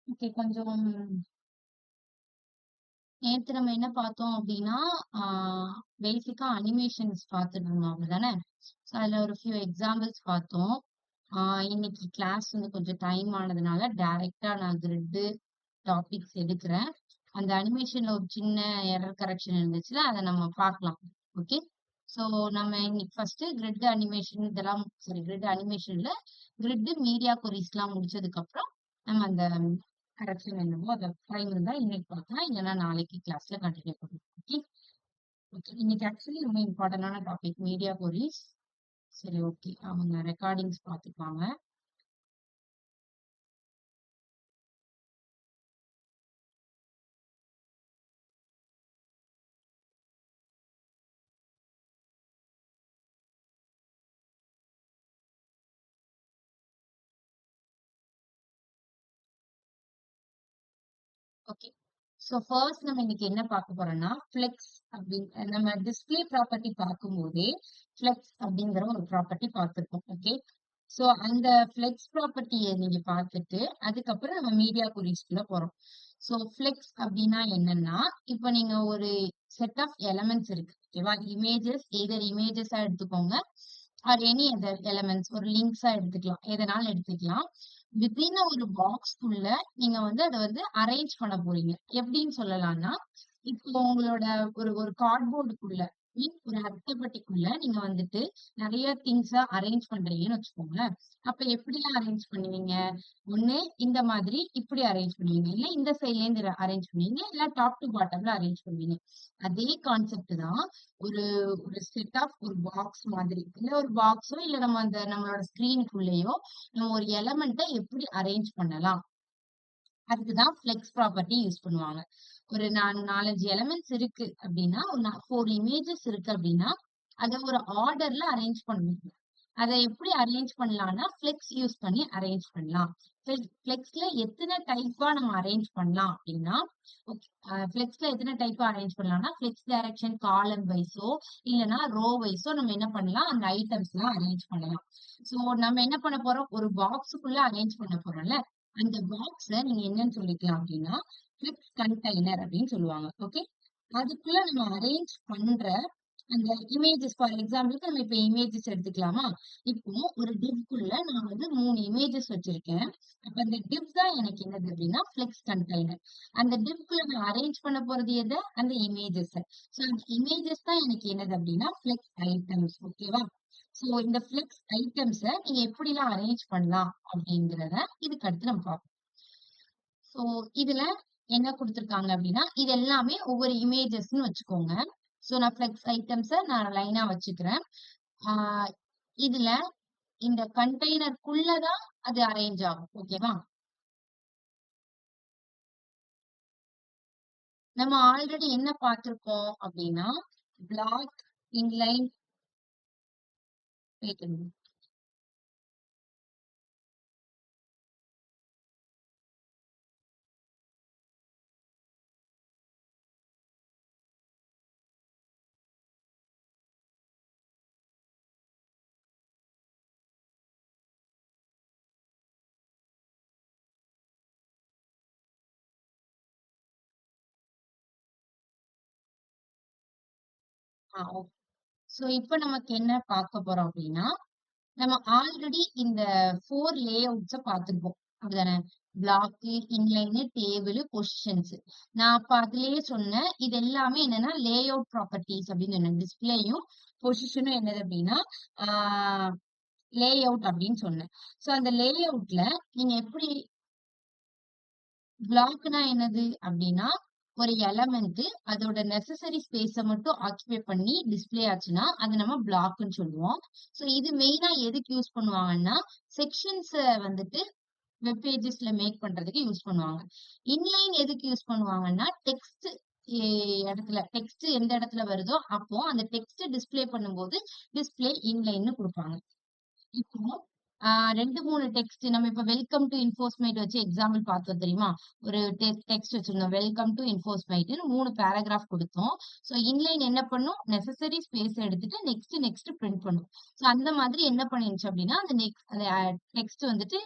Okay. கொஞ்சம் நேத்து நம்ம என்ன பார்த்தோம் அப்டின்னா, ஆ பேசிக்கா அனிமேஷன்ஸ் பார்த்துட்டு இருந்தோம் அப்படிதானே? ஸோ அதுல ஒரு ஃபியூ எக்ஸாம்பிள்ஸ் பார்த்தோம். ஆ இன்னைக்கு கிளாஸ் வந்து கொஞ்சம் டைம் ஆனதுனால, டைரக்ட்டா நான் கிரிட்டு டாபிக்ஸ் எடுக்கிறேன். அந்த அனிமேஷன்ல ஒரு சின்ன எரர் கரெக்ஷன் இருந்துச்சுல, அத நம்ம பார்க்கலாம். ஓகே. ஸோ நம்ம இன்னைக்கு ஃபர்ஸ்ட்டு கிரிட் அனிமேஷன் இதெல்லாம் சாரி கிரிட் அனிமேஷன் இல்ல, கிரிட் மீடியா கொரீஸ்லாம் முடிச்சதுக்கப்புறம், நம்ம அந்த கரெக்ஷன் என்னவோ அத டைம் இருந்தா இன்னைக்கு பார்க்கலாம். இல்லன்னா நாளைக்கு கிளாஸ்ல கன்டின்யூ பண்ணுவோம். ஓகே. ஓகே. இன்னைக்கு ஆக்சுவலி ரொம்ப இம்பார்ட்டன்டான டாபிக் மீடியா கொரீஸ். சரி ஓகே. அவங்க ரெக்கார்டிங்ஸ் பார்த்துப்பாங்க. ஓகே. ஸோ ஃபர்ஸ்ட் நம்ம இன்னைக்கு என்ன பார்க்க போறோம்னா, ஃப்ளெக்ஸ் நம்ம டிஸ்ப்ளே ப்ராப்பர்ட்டி பார்க்கும்போதே, ஃப்ளெக்ஸ் அப்படிங்கிற ஒரு ப்ராப்பர்ட்டி பார்த்திருப்போம். ஓகே. ஸோ அந்த ஃப்ளெக்ஸ் ப்ராப்பர்ட்டிய நீங்க பார்த்துட்டு, அதுக்கப்புறம் நம்ம மீடியா கொரீஸ்குள்ள போறோம். ஸோ ஃப்ளெக்ஸ் அப்படின்னா என்னன்னா, இப்ப நீங்க ஒரு செட் ஆஃப் எலிமெண்ட்ஸ் இருக்கு. ஓகேவா? இமேஜஸ் எய்தர் இமேஜஸா எடுத்துக்கோங்க, ஆர் எனி அதர் எலிமெண்ட்ஸ் ஒரு லிங்க்ஸா எடுத்துக்கலாம். எதனாலும் எடுத்துக்கலாம். வித்தின் ஒரு பாக்ஸ்க்குள்ள நீங்க வந்து அத வந்து அரேஞ்ச் பண்ண போறீங்க. எப்படின்னு சொல்லலாம்னா, இப்போ உங்களோட ஒரு ஒரு கார்ட்போர்டுக்குள்ள ஒரு அட்டைப்பெட்டிக்குள்ள நீங்க வந்துட்டு நெறைய திங்ஸ அரேஞ்ச் பண்றீங்கன்னு வச்சுக்கோங்களேன். அப்ப எப்படிலாம் அரேஞ்ச் பண்ணுவீங்க? ஒண்ணு இந்த மாதிரி இப்படி அரேஞ்ச் பண்ணுவீங்க. இல்ல இந்த சைட்ல இருந்து அரேஞ்ச் பண்ணுவீங்க. இல்ல டாப் டூ பாட்டம்ல அரேஞ்ச் பண்ணுவீங்க. அதே கான்செப்ட் தான் ஒரு ஒரு செட் ஆஃப் ஒரு பாக்ஸ் மாதிரி. இல்ல ஒரு பாக்ஸோ இல்ல நம்ம அந்த நம்மளோட ஸ்க்ரீனுக்குள்ளேயோ நம்ம ஒரு எலமெண்ட்ட எப்படி அரேஞ்ச் பண்ணலாம்? அதுக்கு தான் ஃப்ளெக்ஸ் ப்ராப்பர்ட்டி யூஸ் பண்ணுவாங்க. ஒரு 4, 5 எலிமெண்ட்ஸ் இருக்கு அப்டின்னா, ஒரு 4 இமேஜஸ் இருக்கு அப்டின்னா, அத ஒரு ஆர்டர்ல அரேஞ்ச் பண்ணுவீங்க. அத எப்படி அரேஞ்ச் பண்ணலாம்னா, ஃப்ளெக்ஸ் யூஸ் பண்ணி அரேஞ்ச் பண்ணலாம். ஃப்ளெக்ஸ்ல எத்தன டைப்பா நம்ம அரேஞ்ச் பண்ணலாம் அப்டின்னா, ஓகே ஃப்ளெக்ஸ்ல எத்தன டைப்பா அரேஞ்ச் பண்ணலாம்னா, ஃப்ளெக்ஸ் டைரக்ஷன் காலம் வைஸோ, இல்லன்னா ரோ வைஸோ நம்ம என்ன பண்ணலாம், அந்த ஐட்டம்ஸ்லாம் அரேஞ்ச் பண்ணலாம். ஸோ நம்ம என்ன பண்ண போறோம், ஒரு பாக்ஸுக்குள்ள அரேஞ்ச் பண்ண போறோம்ல, அந்த பாக்ஸ நீங்க என்னன்னு சொல்லிக்கலாம் அப்டின்னா, ஃபிளிப் கண்டெய்னர் அப்படின்னு சொல்லுவாங்க. ஓகே. அதுக்குள்ள நம்ம அரேஞ்ச் பண்ற அந்த இமேஜஸ் ஃபார் எக்ஸாம்பிளுக்கு நம்ம இப்ப இமேஜஸ் எடுத்துக்கலாமா? இப்போ ஒரு டிவ்க்குள்ள நான் வந்து 3 இமேஜஸ் வச்சிருக்கேன். அப்ப அந்த டிவ் தான் எனக்கு என்னது அப்படின்னா ஃப்ளெக்ஸ் கண்டெய்னர். அந்த டிவ்க்குள்ள நான் அரேஞ்ச் பண்ண போறது எத? அந்த இமேஜஸ. ஸோ அந்த இமேஜஸ் தான் எனக்கு என்னது அப்படின்னா ஃப்ளெக்ஸ் ஐட்டம்ஸ். ஓகேவா? ஸோ இந்த ஃப்ளெக்ஸ் ஐட்டம்ஸ நீங்க எப்படிலாம் அரேஞ்ச் பண்ணலாம் அப்படிங்கிறத இதுக்கு அடுத்து நம்ம பார்ப்போம். ஸோ இதுல என்ன குடுத்துருக்காங்க அப்டின்னா, இது எல்லாமே ஒவ்வொரு இமேஜஸ்ன்னு வச்சுக்கோங்க. ஸோ நான் ஃப்ளெக்ஸ் ஐட்டம்ஸ நான் லைனா வச்சுக்கிறேன். ஆ இதுல இந்த கண்டெய்னர்க்குள்ள தான் அது அரேஞ்ச் ஆகும். ஓகேவா? நம்ம ஆல்ரெடி என்ன பார்த்திருக்கோம் அப்டின்னா, block, inline wait a minute. Okay. So இப்ப நமக்கு என்ன பார்க்க போறோம் அப்டின்னா, நம்ம ஆல்ரெடி இந்த 4 லேஅவுட்ஸ பார்த்திருப்போம். அப்படிதானே? Block, inline, table, positions. நான் அப்ப அதிலேயே சொன்னேன். இது எல்லாமே என்னன்னா லேஅவுட் ப்ராப்பர்ட்டீஸ் அப்படின்னு சொன்னேன். டிஸ்ப்ளேயும், பொசிஷனும் என்னது அப்படின்னா, ஆ லேஅவுட் அப்படின்னு சொன்னேன். ஸோ அந்த லேஅவுட்ல நீங்க எப்படி பிளாக்னா என்னது அப்படின்னா, ஒரு எலமெண்ட் அதோட நெசசரி ஸ்பேஸ மட்டும் ஆக்குபை பண்ணி டிஸ்ப்ளே ஆச்சுன்னா, அத நம்ம பிளாக்ன்னு சொல்லுவோம். ஸோ இது மெயினா எதுக்கு யூஸ் பண்ணுவாங்கன்னா, செக்ஷன்ஸ வந்துட்டு வெப் பேஜஸ்ல மேக் பண்றதுக்கு யூஸ் பண்ணுவாங்க. இன்லைன் எதுக்கு யூஸ் பண்ணுவாங்கன்னா, டெக்ஸ்ட் இடத்துல டெக்ஸ்ட் எந்த இடத்துல வருதோ, அப்போ அந்த டெக்ஸ்ட் டிஸ்ப்ளே பண்ணும்போது டிஸ்ப்ளே இன்லைன்னு குடுப்பாங்க. இப்போ 2, 3 டெக்ஸ்ட் நம்ம இப்ப வெல்கம் டூ இன்ஃபோஸ்மைட் வச்சு எக்ஸாம்பிள் பார்த்தோம் தெரியுமா? ஒரு டெக்ஸ்ட் வச்சிருந்தோம். வெல்கம் டூ இன்ஃபோஸ்மைட்ன்னு 3 பேராகிராஃப் குடுத்தோம். ஸோ இன்லைன் என்ன பண்ணும்? நெசசரி ஸ்பேஸ் எடுத்துட்டு நெக்ஸ்ட் பிரிண்ட் பண்ணும். ஸோ அந்த மாதிரி என்ன பண்ணிருச்சு அப்டின்னா, அந்த டெக்ஸ்ட் வந்துட்டு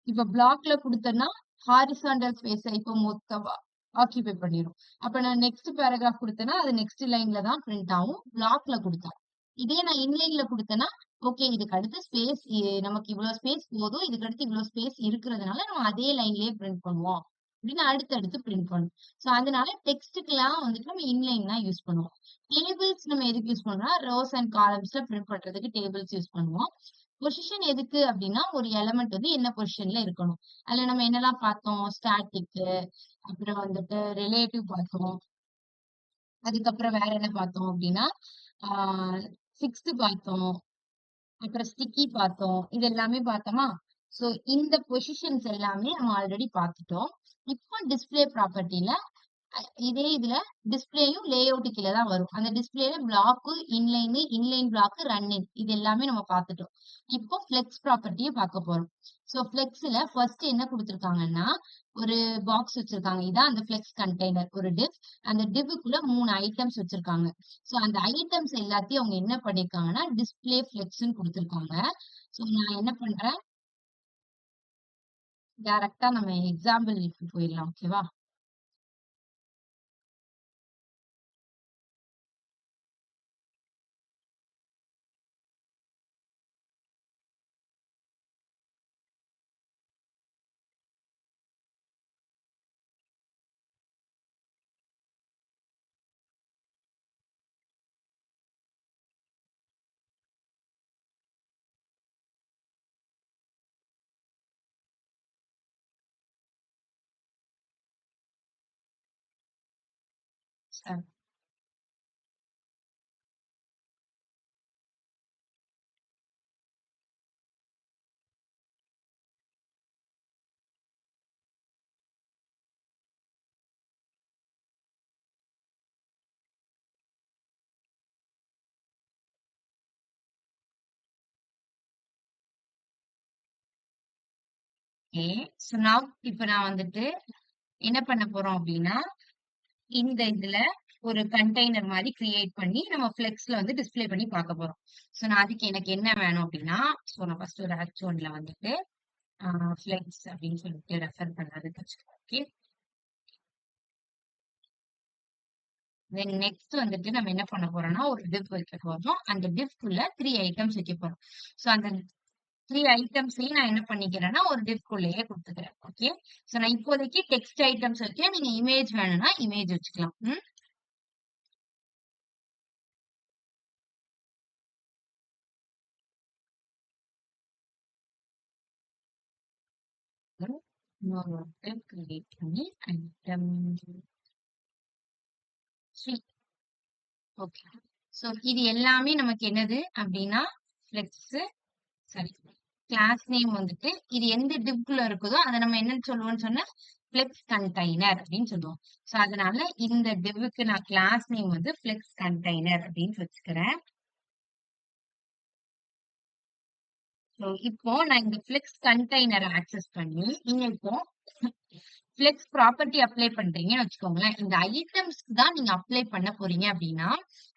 இப்ப பிளாக்ல குடுத்தேன்னா, ஹாரிசாண்டல் ஸ்பேஸ இப்போ மொத்தமா ஆக்கியூபை பண்ணிரும். அப்ப நான் நெக்ஸ்ட் பேராகிராஃப் குடுத்தேன்னா, அது நெக்ஸ்ட் லைன்ல தான் பிரிண்ட் ஆகும். ப்ளாக்ல குடுத்தா. இதே நான் இன்லைன்ல குடுத்தேன்னா, ஓகே இதுக்கு அடுத்து ஸ்பேஸ் நமக்கு இவ்வளோ ஸ்பேஸ் போதும். இதுக்கு அடுத்து இவ்வளோ ஸ்பேஸ் இருக்கிறதுனால, நம்ம அதே லைன்லயே பிரிண்ட் பண்ணுவோம். அப்படின்னு அடுத்தடுத்து பிரிண்ட் பண்ணும். ஸோ அதனால டெக்ஸ்ட்டுக்குலாம் வந்துட்டு நம்ம இன்லைன் தான் யூஸ் பண்ணுவோம். டேபிள்ஸ் நம்ம எதுக்கு யூஸ் பண்றோம்னா, ரோஸ் அண்ட் காலம்ஸ்ல பிரிண்ட் பண்றதுக்கு டேபிள்ஸ் யூஸ் பண்ணுவோம். பொசிஷன் எதுக்கு அப்படின்னா, ஒரு எலிமெண்ட் வந்து என்ன பொசிஷன்ல இருக்கணும். அதுல நம்ம என்னலாம் பார்த்தோம்? ஸ்டாட்டிக்கு, அப்புறம் வந்துட்டு ரிலேட்டிவ் பார்த்தோம். அதுக்கப்புறம் வேற என்ன பார்த்தோம் அப்படின்னா, ஆ 6த் பார்த்தோம். அப்புறம் ஸ்டிக்கி பார்த்தோம். இது எல்லாமே பார்த்தோமா? சோ இந்த பொசிஷன்ஸ் எல்லாமே நம்ம ஆல்ரெடி பார்த்துட்டோம். இப்போ டிஸ்ப்ளே ப்ராப்பர்ட்டில இதே இதுல டிஸ்ப்ளேயும் லேஅவுட் கீழ தான் வரும். அந்த டிஸ்ப்ளேல பிளாக்கு, இன்லைன் பிளாக், ரன்னிங் இது எல்லாமே நம்ம பார்த்துட்டோம். இப்போ ஃப்ளெக்ஸ் ப்ராப்பர்ட்டிய பார்க்க போறோம். சோ ஃப்ளெக்ஸ்ல ஃபர்ஸ்ட் என்ன குடுத்திருக்காங்கன்னா, ஒரு பாக்ஸ் வச்சிருக்காங்க. இதான் அந்த ஃப்ளெக்ஸ் கண்டெய்னர். ஒரு டிவ். அந்த டிவ்வுக்குள்ள 3 ஐட்டம்ஸ் வச்சிருக்காங்க. சோ அந்த ஐட்டம்ஸ் எல்லாத்தையும் அவங்க என்ன பண்ணிருக்காங்கன்னா, டிஸ்ப்ளே ஃப்ளெக்ஸ்ன்னு குடுத்திருக்காங்க. சோ நான் என்ன பண்றேன், டைரக்ட்டா நம்ம எக்ஸாம்பிள்க்கு போயிரலாம். ஓகேவா? சரி. ஓகே. சோ நவ் இப்ப நான் வந்துட்டு என்ன பண்ண போறோம் அப்டின்னா, இந்த இதுல ஒரு கண்டெய்னர் மாரி கிரியேட் பண்ணி நம்ம ஃப்ளெக்ஸ்ல வந்து டிஸ்ப்ளே பண்ணி பார்க்க போறோம். சோ நான் அதுக்கு எனக்கு என்ன வேணும் அப்டின்னா, சோ நான் ஃபர்ஸ்ட் ஒரு H1ல வந்துட்டு ஃப்ளெக்ஸ் அப்டின்னு சொல்லிட்டு ரெஃபர் பண்றதுக்கு வச்சுக்கோங்க. ஓகே. தென் நெக்ஸ்ட் வந்துட்டு நம்ம என்ன பண்ண போறோம்னா, ஒரு டிவ் வைக்க போறோம். அந்த டிவ்க்குள்ள 3 ஐட்டம்ஸ் வைக்க போறோம். சோ அந்த 3 ஐட்டம்ஸையும் நான் என்ன பண்ணிக்கிறேன்னா, ஒரு டிவ்க்குள்ளேயே குடுத்துக்கிறேன். ஓகே. சோ நான் இப்போதைக்கு டெக்ஸ்ட் ஐட்டம்ஸ் வைக்கிறேன். நீங்க இமேஜ் வேணும்னா இமேஜ் வச்சுக்கலாம். ம். இன்னொரு டிவ் கிரியேட் பண்ணி ஐட்டம் 3. ஓகே. சோ இது எல்லாமே நமக்கு என்னது அப்டின்னா, ஃப்ளெக்ஸ் சாரி கிளாஸ் நேம் வந்துட்டு இது எந்த டிவ்க்குள்ள இருக்குதோ அத நம்ம என்னன்னு சொல்லுவோம்னு சொன்னா, ஃப்ளெக்ஸ் கண்டெய்னர் அப்படின்னு சொல்லுவோம். சோ அதனால இந்த டிவ்வுக்கு நான் கிளாஸ் நேம் வந்து ஃப்ளெக்ஸ் கண்டெய்னர் அப்படின்னு வச்சுக்கிறேன். சோ இப்போ நான் இந்த ஃப்ளெக்ஸ் கண்டெய்னர ஆக்சஸ் பண்ணி, நீங்க இப்போ ஃப்ளெக்ஸ் ப்ராப்பர்ட்டி அப்ளை பண்றீங்கன்னு வச்சுக்கோங்களேன். இந்த ஐட்டம்ஸ்க்கு தான் நீங்க அப்ளை பண்ண போறீங்க அப்படின்னா,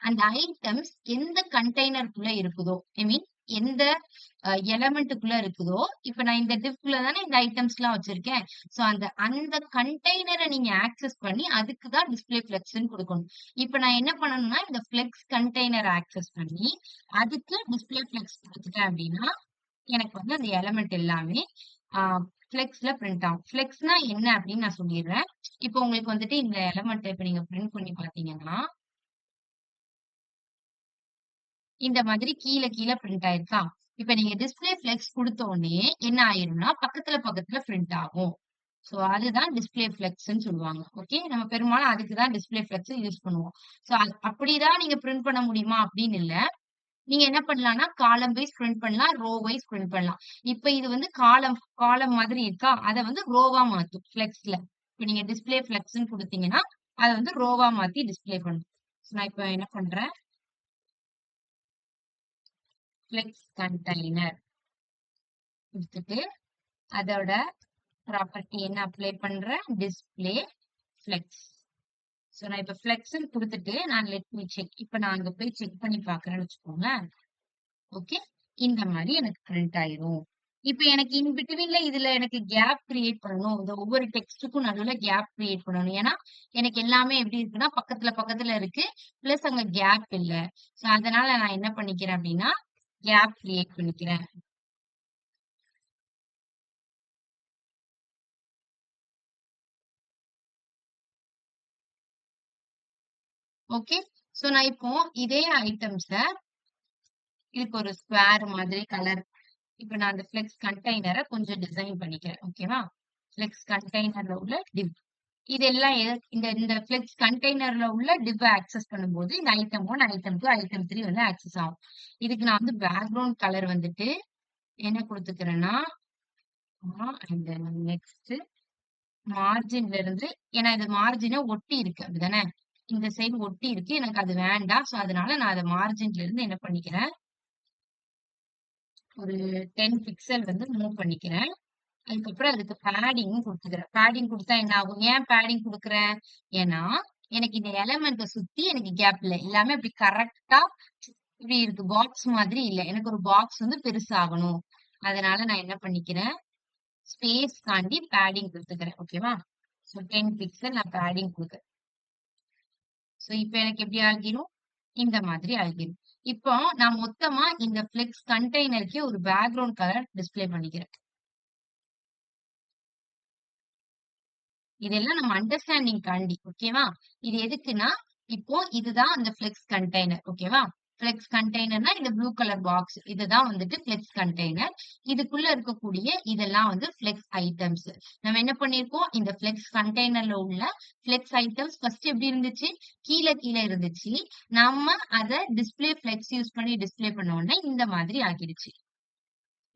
அந்த ஐட்டம்ஸ் எந்த கண்டெய்னருக்குள்ள இருக்குதோ, ஐ மீன் எந்த எலமெண்ட்டுக்குள்ள இருக்குதோ, இப்ப நான் இந்த டிவ்க்குள்ள தானே இந்த ஐட்டம்ஸ்லாம் வச்சிருக்கேன். சோ அந்த கண்டெய்னர நீங்க ஆக்சஸ் பண்ணி அதுக்கு தான் டிஸ்ப்ளே ஃப்ளெக்ஸ்ன்னு குடுக்கணும். இப்ப நான் என்ன பண்ணணும்னா, இந்த ஃப்ளெக்ஸ் கண்டெய்னர ஆக்சஸ் பண்ணி, அதுக்கு டிஸ்ப்ளே ஃப்ளெக்ஸ் குடுத்துட்டேன் அப்படின்னா, எனக்கு வந்து அந்த எலிமெண்ட் எல்லாமே ஆ ஃப்ளெக்ஸ்ல பிரிண்ட் ஆகும். ஃப்ளெக்ஸ்னா என்ன அப்படின்னு நான் சொல்லிடுறேன். இப்போ உங்களுக்கு வந்துட்டு இந்த எலிமெண்ட் இப்ப நீங்க பிரிண்ட் பண்ணி பார்த்தீங்கன்னா, இந்த மாதிரி கீழ கீழ பிரிண்ட் ஆயிருக்கா? இப்ப நீங்க டிஸ்ப்ளே ஃப்ளெக்ஸ் குடுத்த உடனே என்ன ஆயிரும்னா, பக்கத்துல பக்கத்துல பிரிண்ட் ஆகும். சோ அதுதான் டிஸ்ப்ளே ஃப்ளெக்ஸ்ன்னு சொல்லுவாங்க. ஓகே. நம்ம பெரும்பாலும் அதுக்கு தான் டிஸ்ப்ளே ஃப்ளெக்ஸ் யூஸ் பண்ணுவோம். சோ அப்படிதான் நீங்க பிரிண்ட் பண்ண முடியுமா அப்படின்னு இல்ல. நீங்க என்ன பண்ணலாம்னா, காலம் வைஸ் பிரிண்ட் பண்ணலாம். ரோ வைஸ் பிரிண்ட் பண்ணலாம். இப்ப இது வந்து காலம் மாதிரி இருக்கா? அத வந்து ரோவா மாத்தும் ஃப்ளெக்ஸ்ல. இப்ப நீங்க டிஸ்ப்ளே ஃப்ளெக்ஸ்ன்னு குடுத்தீங்கன்னா, அத வந்து ரோவா மாத்தி டிஸ்ப்ளே பண்ணும். நான் இப்ப என்ன பண்றேன், ஃப்ளெக்ஸ் கண்டெய்னர் குடுத்துட்டு, அதோட ப்ராப்பர்ட்டி என்ன அப்ளை பண்றேன், டிஸ்ப்ளே ஃப்ளெக்ஸ். சோ நான் இப்ப ஃப்ளெக்ஸ்ன்னு குடுத்துட்டு, நான் லெட் மீ செக். இப்ப நான் அங்க போய் செக் பண்ணி பார்க்கிறேன்னு வச்சுக்கோங்களேன். ஓகே. இந்த மாரி எனக்கு பிரிண்ட் ஆயிரும். இப்ப எனக்கு இன் பிட்வீன்ல இதுல எனக்கு கேப் கிரியேட் பண்ணணும். இந்த ஒவ்வொரு டெக்ஸ்ட்டுக்கும் நடுவுல கேப் கிரியேட் பண்ணணும். ஏன்னா, எனக்கு எல்லாமே எப்படி இருக்குன்னா, பக்கத்துல பக்கத்துல இருக்கு. பிளஸ் அங்க கேப் இல்ல. சோ அதனால நான் என்ன பண்ணிக்கிறேன் அப்படின்னா, கேப் கிரியேட் பண்ணிக்கிறேன். ஓகே. சோ நான் இப்போ இதே ஐட்டம்ஸ இதுக்கு ஒரு ஸ்கொயர் மாதிரி கலர் இப்ப நான் அந்த ஃப்ளெக்ஸ் கண்டெய்னர கொஞ்சம் டிசைன் பண்ணிக்கிறேன். ஓகேவா? ஃப்ளெக்ஸ் கண்டெய்னர்ல உள்ள டிவ். இதெல்லாம் இந்த இந்த ஃப்ளெக்ஸ் கண்டெய்னர்ல உள்ள டிவ் ஆக்சஸ் பண்ணும்போது இந்த ஐட்டம் 1, ஐட்டம் 2, ஐட்டம் 3 வந்து ஆக்சஸ் ஆகும். இதுக்கு நான் வந்து பேக்ரவுண்ட் கலர் வந்துட்டு என்ன குடுத்துக்கிறேன்னா, அண்ட் நெக்ஸ்ட் மார்ஜின்ல இருந்து ஏன்னா இது மார்ஜின ஒட்டி இருக்கு. அப்படிதானே? இந்த சைடு ஒட்டி இருக்கு. எனக்கு அது வேண்டாம். சோ அதனால நான் அத மார்ஜின்ல இருந்து என்ன பண்ணிக்கிறேன், ஒரு 10 பிக்சல் வந்து மூவ் பண்ணிக்கிறேன். அதுக்கப்புறம் அதுக்கு பேடிங்கும் குடுத்துக்கிறேன். பேடிங் குடுத்தா என்ன ஆகும்? ஏன் பேடிங் குடுக்குறேன்? ஏன்னா, எனக்கு இந்த எலமெண்ட்ட சுத்தி எனக்கு கேப் இல்ல. எல்லாமே அப்படி கரெக்ட்டா இப்படி இருக்கு. பாக்ஸ் மாதிரி இல்ல. எனக்கு ஒரு பாக்ஸ் வந்து பெருசாகணும். அதனால நான் என்ன பண்ணிக்கிறேன், ஸ்பேஸ் காண்டி பேடிங் குடுத்துக்கிறேன். ஓகேவா? சோ 10 பிக்சல் நான் பேடிங் குடுக்குறேன். சோ இப்ப எனக்கு எப்படி ஆகிரும்? இந்த மாதிரி ஆகிரும். இப்போ நான் மொத்தமா இந்த ஃப்ளெக்ஸ் கண்டெய்னருக்கே ஒரு பேக்கிரவுண்ட் கலர் டிஸ்ப்ளே பண்ணிக்கிறேன். இதெல்லாம் நம்ம அண்டர்ஸ்டாண்டிங் காண்டி. ஓகேவா? இது எதுக்குன்னா, இப்போ இதுதான் அந்த ஃப்ளெக்ஸ் கண்டெய்னர். ஓகேவா? ஃப்ளெக்ஸ் கண்டெய்னர்னா இந்த ப்ளூ கலர் பாக்ஸ். இதுதான் வந்துட்டு ஃப்ளெக்ஸ் கண்டெய்னர். இதுக்குள்ள இருக்கக்கூடிய இதெல்லாம் வந்து ஃப்ளெக்ஸ் ஐட்டம்ஸ். நம்ம என்ன பண்ணியிருக்கோம்? இந்த ஃப்ளெக்ஸ் கண்டெய்னர்ல உள்ள ஃப்ளெக்ஸ் ஐட்டம்ஸ் ஃபர்ஸ்ட் எப்படி இருந்துச்சு? கீழ கீழ இருந்துச்சு. நம்ம அத டிஸ்ப்ளே ஃப்ளெக்ஸ் யூஸ் பண்ணி டிஸ்ப்ளே பண்ண உடனே இந்த மாதிரி ஆகிடுச்சு.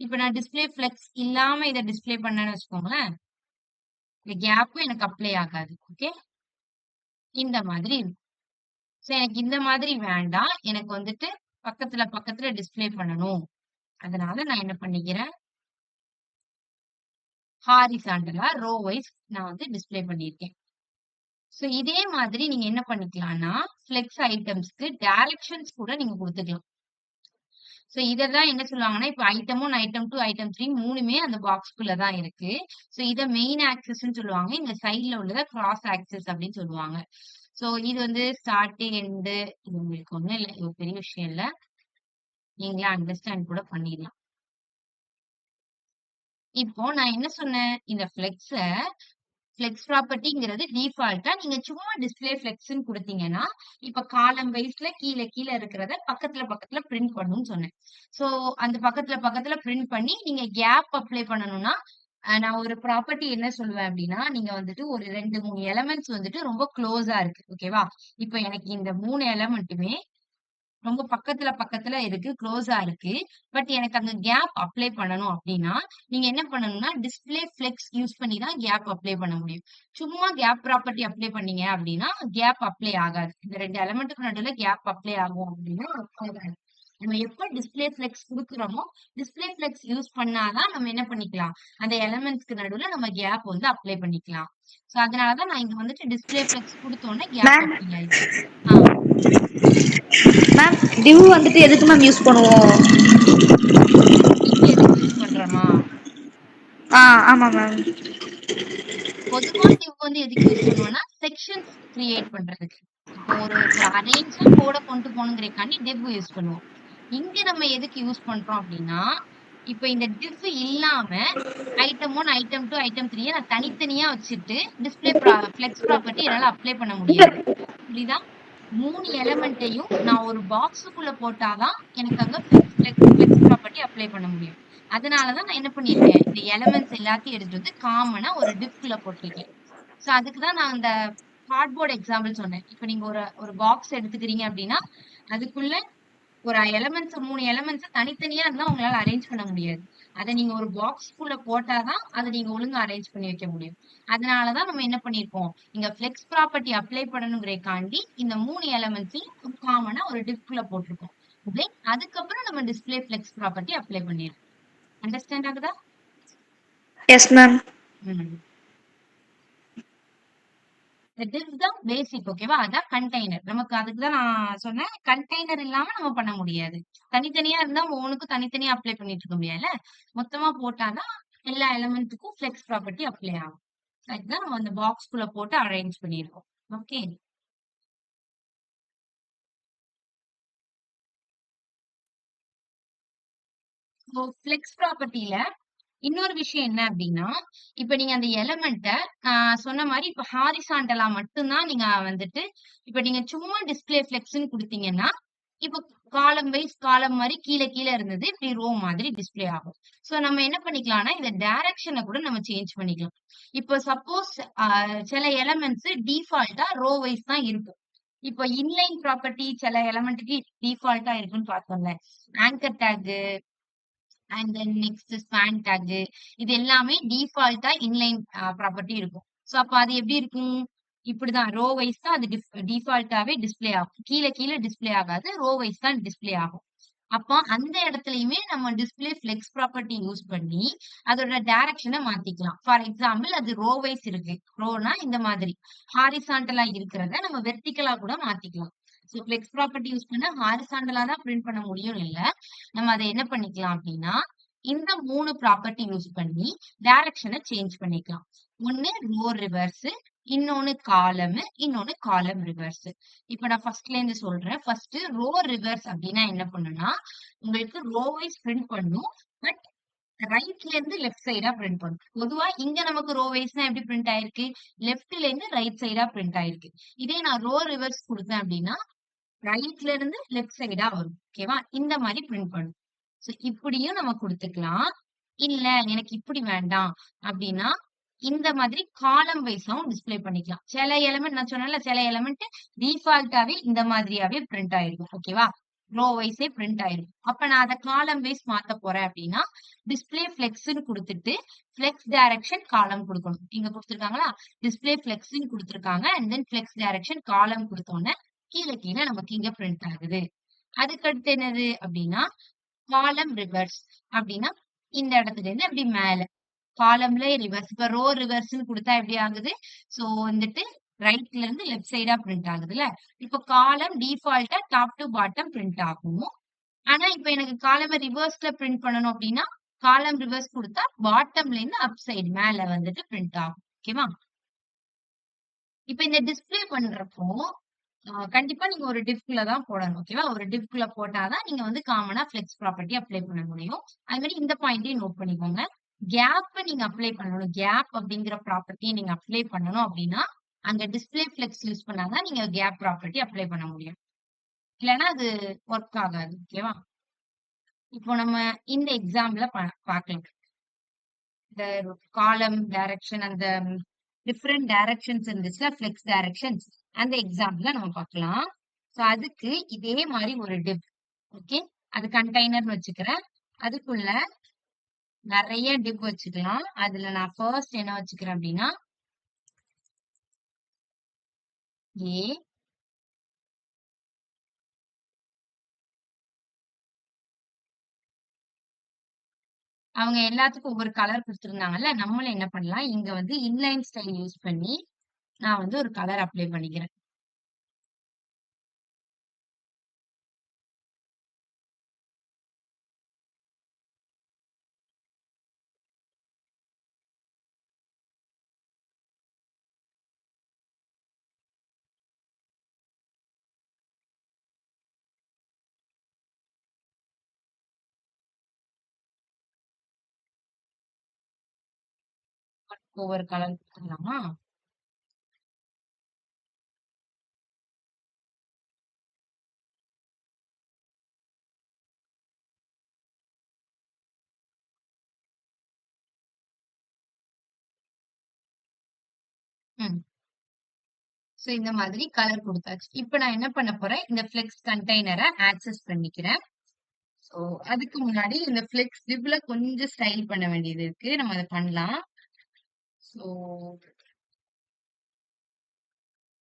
இப்ப நான் டிஸ்ப்ளே ஃப்ளெக்ஸ் இல்லாம இத டிஸ்ப்ளே பண்ணேன்னு வச்சுக்கோங்களேன். இந்த கேப்பும் எனக்கு அப்ளை ஆகாது. ஓகே? இந்த மாதிரி இருக்கும். சோ எனக்கு இந்த மாதிரி வேண்டாம். எனக்கு வந்துட்டு பக்கத்துல பக்கத்துல டிஸ்ப்ளே பண்ணணும். அதனால நான் என்ன பண்ணிக்கிறேன், ஹாரிசான்டலா ரோ வைஸ் நான் வந்து டிஸ்ப்ளே பண்ணியிருக்கேன். சோ இதே மாதிரி நீங்க என்ன பண்ணிக்கலாம்னா, ஃப்ளெக்ஸ் ஐட்டம்ஸ்க்கு டைரக்ஷன்ஸ் கூட நீங்க குடுத்துக்கலாம். சோ இததான் என்ன சொல்லுவாங்கன்னா, இப்ப ஐட்டம் 1, ஐட்டம் 2, ஐட்டம் 3 3மே அந்த பாக்ஸ்க்குள்ள தான் இருக்கு. சோ இத மெயின் ஆக்ஸஸ்ன்னு சொல்லுவாங்க. இந்த சைட்ல உள்ளத கிராஸ் ஆக்ஸஸ் அப்படின்னு சொல்லுவாங்க. சோ இது வந்து ஸ்டார்ட், எண்ட் இது உங்களுக்கு ஒண்ணும் இல்ல. இது ஒரு பெரிய விஷயம் இல்ல. நீங்களே அண்டர்ஸ்டாண்ட் கூட பண்ணிடலாம். இப்போ நான் என்ன சொன்னேன்? இந்த ஃப்ளெக்ஸ் ப்ராப்பர்ட்டிங்கிறது டிஃபால்ட்டா நீங்க சும்மா டிஸ்ப்ளே ஃப்ளெக்ஸ்ன்னு குடுத்தீங்கன்னா, இப்ப காலம் வைஸ்ல கீழ கீழ இருக்கிறத பக்கத்துல பக்கத்துல பிரிண்ட் பண்ணும்னு சொன்னேன். சோ அந்த பக்கத்துல பக்கத்துல பிரிண்ட் பண்ணி நீங்க கேப் அப்ளை பண்ணணும்னா, நான் ஒரு ப்ராப்பர்ட்டி என்ன சொல்லுவேன் அப்டின்னா, நீங்க வந்துட்டு ஒரு 2, 3 எலிமெண்ட்ஸ் வந்துட்டு ரொம்ப க்ளோஸா இருக்கு. ஓகேவா? இப்ப எனக்கு இந்த 3 எலிமெண்ட்டுமே ரொம்ப பக்கத்துல பக்கத்துல இருக்கு. குளோஸா இருக்கு. பட் எனக்கு அங்க கேப் அப்ளை பண்ணணும் அப்டின்னா, நீங்க என்ன பண்ணணும்னா, டிஸ்ப்ளே ஃப்ளெக்ஸ் யூஸ் பண்ணி தான் கேப் அப்ளை பண்ண முடியும். சும்மா கேப் ப்ராப்பர்ட்டி அப்ளை பண்ணீங்க அப்டின்னா, கேப் அப்ளை ஆகாது. இந்த 2 எலிமெண்ட்டுக்கு நடுவுல கேப் அப்ளை ஆகும் அப்டின்னா ஆகாது. நம்ம எப்ப டிஸ்ப்ளே ஃப்ளெக்ஸ் குடுக்குறோமோ, டிஸ்ப்ளே ஃப்ளெக்ஸ் யூஸ் பண்ணா தான் நம்ம என்ன பண்ணிக்கலாம், அந்த எலிமெண்ட்ஸ்க்கு நடுவுல நம்ம கேப் வந்து அப்ளை பண்ணிக்கலாம். சோ அதனால தான் நான் இங்க வந்துட்டு டிஸ்ப்ளே ஃப்ளெக்ஸ் குடுத்தோனே கேப் மேம் அப்ளை ஆயிடுச்சு. ஆ. மேம் டிவ் வந்துட்டு எதுக்கு மேம் யூஸ் பண்ணுவோம்? டிவ் எதுக்கு யூஸ் பண்றோமா? ஆ ஆமா மேம். பொதுவா div வந்து எதுக்கு யூஸ் பண்ணுவோம்னா, செக்ஷன்ஸ் கிரியேட் பண்றதுக்கு. இப்போ ஒரு ஒரு அரேஞ்சா கோட கொண்டு போகணுங்கிறதுக்காண்டி div யூஸ் பண்ணுவோம். இங்க நம்ம எதுக்கு யூஸ் பண்றோம் அப்டின்னா, இப்ப இந்த div இல்லாம ஐட்டம் 1, ஐட்டம் 2, ஐட்டம் 3 நான் தனித்தனியா வச்சுட்டு டிஸ்ப்ளே ஃப்ளெக்ஸ் ப்ராப்பர்ட்டி என்னால அப்ளை பண்ண முடியாது. புரியுதா? 3 எலிமெண்ட்டையும் நான் ஒரு பாக்ஸுக்குள்ள போட்டா தான் எனக்கு அங்க ஃப்ளெக்ஸ் ப்ராப்பர்ட்டி அப்ளை பண்ண முடியும். அதனால தான் நான் என்ன பண்ணியிருக்கேன், இந்த எலிமெண்ட்ஸ் எல்லாத்தையும் எடுத்துட்டு வந்து காமனா ஒரு டிவ்க்குள்ள போட்டிருக்கேன். சோ அதுக்கு தான் நான் அந்த கார்ட்போர்ட் எக்ஸாம்பிள் சொன்னேன். இப்ப நீங்க ஒரு ஒரு பாக்ஸ் எடுத்துக்கிறீங்க அப்டின்னா, அதுக்குள்ள ஒரு எலிமெண்ட்ஸ் 3 எலிமெண்ட்ஸ தனித்தனியா இருந்தா உங்களால அரேஞ்ச் பண்ண முடியாது. அத நீங்க ஒரு பாக்ஸ்க்குள்ள போட்டா தான், அத நீங்க ஒழுங்கா அரேஞ்ச் பண்ணி வைக்க முடியும். அதனால தான் நம்ம என்ன பண்ணியிருக்கோம், இங்க ஃப்ளெக்ஸ் ப்ராப்பர்ட்டி அப்ளை பண்ணணுங்கிறதுக்காண்டி இந்த 3 எலிமெண்ட்ஸையும் காமனா ஒரு டிவ்க்குள்ள போட்டிருக்கோம். தென் அதுக்கப்புறம் நம்ம டிஸ்ப்ளே ஃப்ளெக்ஸ் ப்ராப்பர்ட்டி அப்ளை பண்ணியிருக்கோம். அண்டர்ஸ்டாண்ட் ஆகுதா? Yes ma'am. ம். div தான் பேசிக் ஓகேவா? அதான் கண்டெய்னர். நமக்கு அதுக்கு தான் நான் சொன்னேன். கண்டெய்னர் இல்லாம நம்ம பண்ண முடியாது. தனித்தனியா இருந்தா ஒவ்வொன்னுக்கும் தனித்தனியா அப்ளை பண்ணிட்டு இருக்க முடியாதுல்ல. மொத்தமா போட்டா தான் எல்லா எலிமெண்ட்டுக்கும் ஃப்ளெக்ஸ் ப்ராப்பர்ட்டி அப்ளை ஆகும். அதுதான் நம்ம அந்த பாக்ஸ்குள்ள போட்டு அரேஞ்ச் பண்ணியிருக்கோம். ஓகே. ஸோ ஃப்ளெக்ஸ் ப்ராப்பர்ட்டில இன்னொரு விஷயம் என்ன அப்படின்னா, இப்ப நீங்க அந்த எலிமெண்ட்ட நான் சொன்ன மாரி இப்ப ஹாரிசான்டலா மட்டும் தான் நீங்க வந்துட்டு இப்ப நீங்க சும்மா டிஸ்ப்ளே ஃப்ளெக்ஸ்ன்னு குடுத்தீங்கன்னா, இப்ப காலம் வைஸ் காலம் மாரி கீழ கீழ இருந்தது. இப்படி ரோ மாதிரி டிஸ்ப்ளே ஆகும். சோ நம்ம என்ன பண்ணிக்கலாம்னா, இந்த டைரக்ஷன கூட நம்ம சேஞ்ச் பண்ணிக்கலாம். இப்ப சப்போஸ் அ சில எலிமெண்ட்ஸ் டிஃபால்ட்டா ரோ வைஸ் தான் இருக்கும். இப்ப இன்லைன் ப்ராப்பர்ட்டி சில எலிமெண்ட்க்கு டிஃபால்ட்டா இருக்குன்னு பார்த்தோம்ல. Anchor tag and then next span tag இது எல்லாமே டிஃபால்ட்டா இன்லைன் ப்ராப்பர்ட்டி இருக்கும். சோ அப்ப அது எப்படி இருக்கும்? இப்படிதான் ரோ வைஸ் தான் அது டிஃபால்ட்டாவே டிஸ்ப்ளே ஆகும். கீழ கீழ டிஸ்ப்ளே ஆகாது. ரோ வைஸ் தான் டிஸ்ப்ளே ஆகும். அப்போ அந்த இடத்துலயுமே நம்ம டிஸ்ப்ளே ஃப்ளெக்ஸ் ப்ராப்பர்ட்டி யூஸ் பண்ணி அதோட டைரக்ஷனை மாத்திக்கலாம். ஃபார் எக்ஸாம்பிள் அது ரோ வைஸ் இருக்கு. ரோனா இந்த மாதிரி. ஹாரிசான்டலா இருக்கிறத நம்ம வெர்டிகலா கூட மாத்திக்கலாம். சோ ஃப்ளெக்ஸ் ப்ராப்பர்ட்டி யூஸ் பண்ணா ஹாரிசான்டலா தான் பிரிண்ட் பண்ண முடியும் இல்ல. நம்ம அதை என்ன பண்ணிக்கலாம் அப்படின்னா, இந்த 3 ப்ராப்பர்ட்டி யூஸ் பண்ணி டைரக்ஷனை சேஞ்ச் பண்ணிக்கலாம். ஒண்ணு ரோ ரிவர்ஸ், இன்னொன்னு காலம், இன்னொன்னு காலம் ரிவர்ஸ். இப்ப நான் ஃபர்ஸ்ட்ல இருந்து சொல்றேன். ஃபர்ஸ்ட் ரோ ரிவர்ஸ் அப்படின்னா என்ன பண்ணும்னா, உங்களுக்கு ரோ வைஸ் பிரிண்ட் பண்ணும். பட் ரைட்ல இருந்து லெஃப்ட் சைடா பிரிண்ட் பண்ணும். பொதுவா இங்க நமக்கு ரோ வைஸ்னா எப்படி பிரிண்ட் ஆயிருக்கு? லெஃப்ட்ல இருந்து ரைட் சைடா பிரிண்ட் ஆயிருக்கு. இதே நான் ரோ ரிவர்ஸ் குடுத்தேன் அப்படின்னா, ரைட்ல இருந்து லெஃப்ட் சைடா வரும். ஓகேவா? இந்த மாதிரி பிரிண்ட் பண்ணும். சோ இப்படியும் நம்ம குடுத்துக்கலாம். இல்ல எனக்கு இப்படி வேண்டாம் அப்படின்னா, இந்த மாதிரி காலம் வைஸாவும் டிஸ்ப்ளே பண்ணிக்கலாம். சில எலிமெண்ட் நான் சொன்னேன்ல, சில எலிமெண்ட் டிஃபால்ட்டாவே இந்த மாதிரியாவே பிரிண்ட் ஆயிருக்கும். ஓகேவா? ரோ வைஸே பிரிண்ட் ஆயிருக்கும். அப்ப நான் அத காலம் வைஸ் மாத்த போறேன் அப்படின்னா, டிஸ்ப்ளே ஃப்ளெக்ஸ்ன்னு குடுத்துட்டு, ஃப்ளெக்ஸ் டைரக்ஷன் காலம் குடுக்கணும். இங்க குடுத்துருக்காங்களா? டிஸ்ப்ளே ஃப்ளெக்ஸ்ன்னு குடுத்துருக்காங்க. அண்ட் தென் ஃப்ளெக்ஸ் டைரக்ஷன் காலம் குடுத்தோனே, கீழ கீழ நமக்கு இங்க பிரிண்ட் ஆகுது. அதுக்கடுத்து என்னது அப்படின்னா, காலம் ரிவர்ஸ் அப்படின்னா, இந்த இடத்துல இருந்து அப்படி மேல. காலம்ல ரிவர்ஸ். இப்ப ரோ ரிவர்ஸ்ன்னு குடுத்தா எப்படி ஆகுது? சோ வந்துட்டு ரைட்ல இருந்து லெஃப்ட் சைடா பிரிண்ட் ஆகுதுல்ல. இப்ப காலம் டிஃபால்ட்டா டாப் டு பாட்டம் பிரிண்ட் ஆகும். ஆனா இப்ப எனக்கு காலம ரிவர்ஸ்ல பிரிண்ட் பண்ணணும் அப்படின்னா, காலம் ரிவர்ஸ் குடுத்தா பாட்டம்ல இருந்து அப் சைடு மேல வந்துட்டு பிரிண்ட் ஆகும். ஓகேவா? இப்ப இந்த டிஸ்ப்ளே பண்றப்போ, கண்டிப்பா நீங்க ஒரு டிவ்க்குள்ள தான் போடணும். ஓகேவா? ஒரு டிவ்க்குள்ள போட்டா தான் நீங்க வந்து காமனா ஃப்ளெக்ஸ் ப்ராப்பர்ட்டி அப்ளை பண்ண முடியும். அது மாரி இந்த பாயிண்ட்டையும் நோட் பண்ணிக்கோங்க. கேப்ப நீங்க அப்ளை பண்ணணும். கேப் அப்படிங்கிற ப்ராப்பர்ட்டிய நீங்க அப்ளை பண்ணணும் அப்படின்னா, அங்க டிஸ்ப்ளே ஃப்ளெக்ஸ் யூஸ் பண்ணா தான் நீங்க கேப் ப்ராப்பர்ட்டி அப்ளை பண்ண முடியும். இல்லன்னா அது ஒர்க் ஆகாது. ஓகேவா? இப்போ நம்ம இந்த எக்ஸாம்பிள்ல பார்க்கலாம். இந்த காலம் டைரக்ஷன் அந்த டிஃபரெண்ட் டைரக்ஷன்ஸ் இருந்துச்சுல ஃப்ளெக்ஸ் டைரக்ஷன்ஸ் அந்த எக்ஸாம்பிள்ல நம்ம பார்க்கலாம். சோ அதுக்கு இதே மாதிரி ஒரு டிவ் ஓகே அது கண்டெய்னர்னு வச்சுக்கிறேன். அதுக்குள்ள நிறைய டிவ் வச்சுக்கலாம். அதுல நான் ஃபர்ஸ்ட் என்ன வச்சுக்கிறேன் அப்படின்னா ஏ அவங்க எல்லாத்துக்கும் ஒவ்வொரு கலர் கொடுத்துருந்தாங்கல்ல, நம்மளும் என்ன பண்ணலாம், இங்க வந்து இன்லைன் ஸ்டைல் யூஸ் பண்ணி நான் வந்து ஒரு கலர் அப்ளை பண்ணிக்கிறேன். ஒவ்வொரு கலர் கொடுத்துடலாமா? ம். சோ இந்த மாதிரி கலர் கொடுத்தாச்சு. இப்ப நான் என்ன பண்ண போறேன், இந்த ஃப்ளெக்ஸ் கண்டெய்னரை ஆக்சஸ் பண்ணிக்கிறேன். சோ அதுக்கு முன்னாடி இந்த ஃப்ளெக்ஸ் டிவ்ல கொஞ்சம் ஸ்டைல் பண்ண வேண்டியது இருக்கு. நம்ம அதை பண்ணலாம். சோ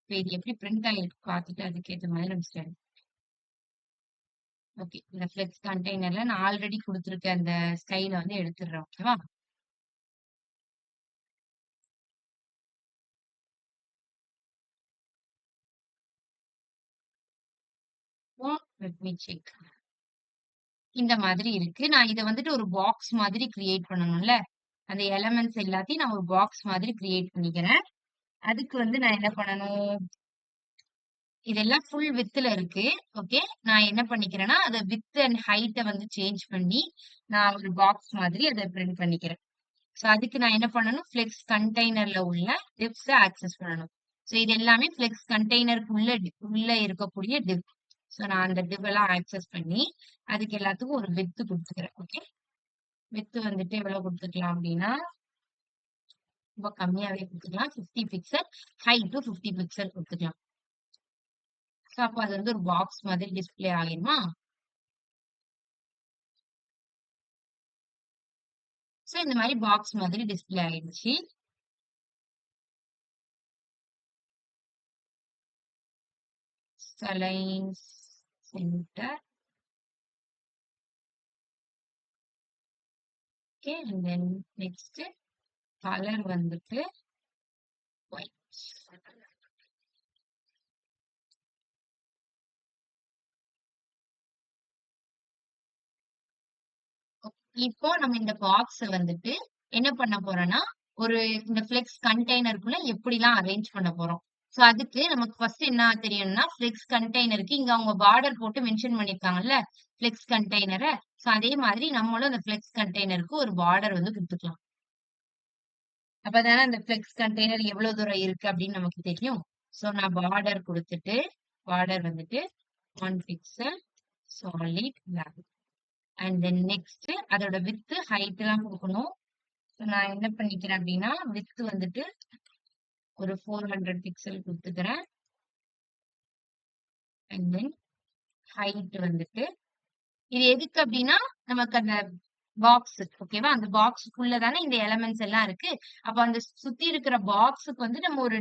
இது எப்படி பிரிண்ட் ஆயிருக்கு பார்த்துட்டு அதுக்கேற்ற மாதிரி நம்ம ஸ்டைல். ஓகே. இந்த ஃப்ளெக்ஸ் கண்டெய்னர்ல நான் ஆல்ரெடி குடுத்துருக்க அந்த ஸ்டைல வந்து எடுத்துடுறேன். ஓகேவா? Let me check. இந்த மாதிரி இருக்கு. நான் இத வந்துட்டு ஒரு பாக்ஸ் மாதிரி கிரியேட் பண்ணணும்ல. அந்த எலிமெண்ட்ஸ் எல்லாத்தையும் நான் ஒரு பாக்ஸ் மாதிரி கிரியேட் பண்ணிக்கிறேன். அதுக்கு வந்து நான் என்ன பண்ணணும்? இதெல்லாம் ஃபுல் விட்த்ல இருக்கு. ஓகே. நான் என்ன பண்ணிக்கிறேன்னா, அத விட்த் அண்ட் ஹைட்ட வந்து சேஞ்ச் பண்ணி, நான் ஒரு பாக்ஸ் மாதிரி அத பிரிண்ட் பண்ணிக்கிறேன். சோ அதுக்கு நான் என்ன பண்ணணும்? ஃப்ளெக்ஸ் கண்டெய்னர்ல உள்ள டிவ்ஸ ஆக்சஸ் பண்ணணும். சோ இது எல்லாமே ஃப்ளெக்ஸ் கண்டெய்னருக்குள்ள உள்ள இருக்கக்கூடிய டிவ். சோ நான் அந்த டிவ் எல்லாம் ஆக்சஸ் பண்ணி, அதுக்கு எல்லாத்துக்கும் ஒரு விட்த் குடுத்துக்கிறேன். ஓகே. விட்த் வந்துட்டு எவ்வளவு குடுத்துக்கலாம் அப்டின்னா, ரொம்ப கம்மியாவே குடுத்துக்கலாம். 50 பிக்சல். ஹைட் 50 பிக்சல் குடுத்துக்கலாம். சோ அப்ப அது வந்து ஒரு பாக்ஸ் மாதிரி டிஸ்ப்ளே ஆகிருமா? சோ இந்த மாதிரி பாக்ஸ் மாதிரி டிஸ்ப்ளே ஆயிடுச்சு. Align centre. Okay. And then next colour வந்துட்டு ஒயிட். இப்போ நம்ம இந்த பாக்ஸ் வந்துட்டு என்ன பண்ண போறோம்னா, ஒரு இந்த ஃப்ளெக்ஸ் கண்டெய்னருக்குள்ள எப்படிலாம் அரேஞ்ச் பண்ண போறோம். சோ அதுக்கு நமக்கு ஃபர்ஸ்ட் என்ன தெரியணும்னா, ஃப்ளெக்ஸ் கண்டெய்னருக்கு இங்க அவங்க பார்டர் போட்டு மென்ஷன் பண்ணிருக்காங்கல்ல, ஃப்ளெக்ஸ் கண்டெய்னர. சோ அதே மாதிரி நம்மளும் அந்த ஃப்ளெக்ஸ் கண்டெய்னருக்கு ஒரு பார்டர் வந்து குடுத்துக்கலாம். அப்பதானே அந்த ஃப்ளெக்ஸ் கண்டெய்னர் எவ்வளவு தூரம் இருக்கு அப்படின்னு நமக்கு தெரியும். சோ நான் பார்டர் குடுத்துட்டு, பார்டர் வந்துட்டு 1 pixel solid block. And then next அதோட விட்த் ஹைட் எல்லாம் கொடுக்கணும். நான் என்ன பண்ணிக்கிறேன் அப்படின்னா, விட்த் வந்துட்டு ஒரு 400 பிக்சல் கொடுத்துக்கிறேன். அண்ட் தென் ஹைட் வந்துட்டு இது எதுக்கு அப்படின்னா, நமக்கு அந்த பாக்ஸ் ஓகேவா? அந்த பாக்ஸுக்குள்ள தானே இந்த எலிமெண்ட்ஸ் எல்லாம் இருக்கு. அப்ப அந்த சுத்தி இருக்கிற பாக்ஸுக்கு வந்து நம்ம ஒரு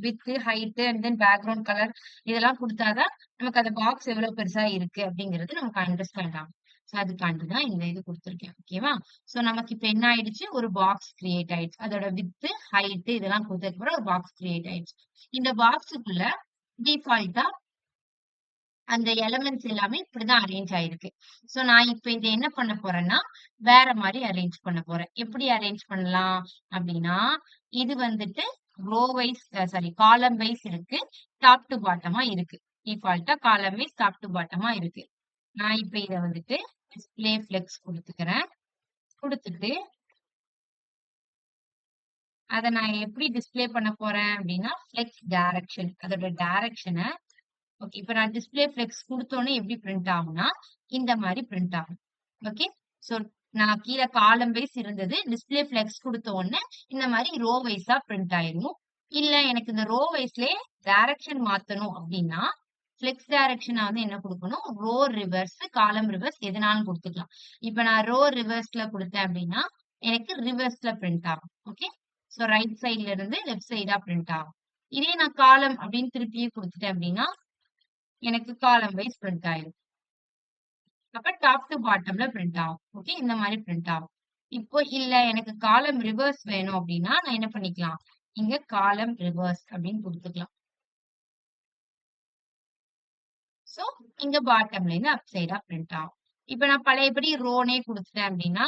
width, height and then background colour இதெல்லாம் கொடுத்தாதான் நமக்கு அந்த பாக்ஸ் எவ்வளவு பெருசா இருக்கு அப்படிங்கிறது நமக்கு அண்டர்ஸ்டாண்ட் ஆகும். சோ அதுக்காண்டி தான் இந்த இது கொடுத்துருக்கேன். ஓகேவா? சோ நமக்கு இப்ப என்ன ஆயிடுச்சு? ஒரு பாக்ஸ் கிரியேட் ஆயிடுச்சு. அதோட வித், ஹைட் இதெல்லாம் கொடுத்ததுக்கு அப்புறம் ஒரு பாக்ஸ் கிரியேட் ஆயிடுச்சு. இந்த பாக்ஸுக்குள்ள டிஃபால்ட்டா அந்த எலிமெண்ட்ஸ் எல்லாமே இப்படிதான் அரேஞ்ச் ஆயிருக்கு. சோ நான் இப்ப இத என்ன பண்ண போறேன்னா, வேற மாதிரி அரேஞ்ச் பண்ண போறேன். எப்படி அரேஞ்ச் பண்ணலாம் அப்படின்னா, இது வந்துட்டு ரோ வைஸ் காலம் வைஸ் இருக்கு. டாப் டு பாட்டமா இருக்கு. டிஃபால்ட்டா காலம் வைஸ் டாப் டு பாட்டமா இருக்கு. நான் இப்ப இத வந்துட்டு டிஸ்ப்ளே ஃப்ளெக்ஸ் குடுத்துக்கிறேன். குடுத்துட்டு அத நான் எப்படி டிஸ்ப்ளே பண்ண போறேன் அப்படின்னா, ஃப்ளெக்ஸ் டைரக்ஷன் அதோட டைரக்ஷன ஓகே. இப்ப நான் டிஸ்ப்ளே ஃப்ளெக்ஸ் குடுத்தோனே எப்படி பிரிண்ட் ஆகும்னா, இந்த மாரி பிரிண்ட் ஆகும். ஓகே. சோ நான் கீழ காலம் வைஸ் இருந்தது. டிஸ்ப்ளே ஃப்ளெக்ஸ் குடுத்த உடனே இந்த மாரி ரோ வைஸா பிரிண்ட் ஆயிரும். இல்ல எனக்கு இந்த ரோ வைஸ்லயே டைரக்ஷன் மாத்தணும் அப்படின்னா, ஃப்ளெக்ஸ் டைரக்ஷனா வந்து என்ன குடுக்கணும்? ரோ ரிவர்ஸ், காலம் ரிவர்ஸ் எதுனாலும் குடுத்துக்கலாம். இப்ப நான் ரோ ரிவர்ஸ்ல குடுத்தேன் அப்படின்னா, எனக்கு ரிவர்ஸ்ல பிரிண்ட் ஆகும். ஓகே. சோ ரைட் சைட்ல இருந்து லெஃப்ட் சைடா பிரிண்ட் ஆகும். இதே நான் காலம் அப்படின்னு திருப்பியும் குடுத்துட்டேன் அப்படின்னா, எனக்கு காலம் வைஸ் பிரிண்ட் ஆயிரும். அப்ப டாப் டு பாட்டம்ல பிரிண்ட் ஆகும். ஓகே. இந்த மாதிரி பிரிண்ட் ஆகும். இப்போ இல்ல எனக்கு காலம் ரிவர்ஸ் வேணும் அப்படின்னா, நான் என்ன பண்ணிக்கலாம்? இங்க காலம் ரிவர்ஸ் அப்படின்னு குடுத்துக்கலாம். சோ இங்க பாட்டம்ல இருந்து அப் சைடா பிரிண்ட் ஆகும். இப்ப நான் பழையபடி ரோனே குடுத்துட்டேன் அப்படின்னா,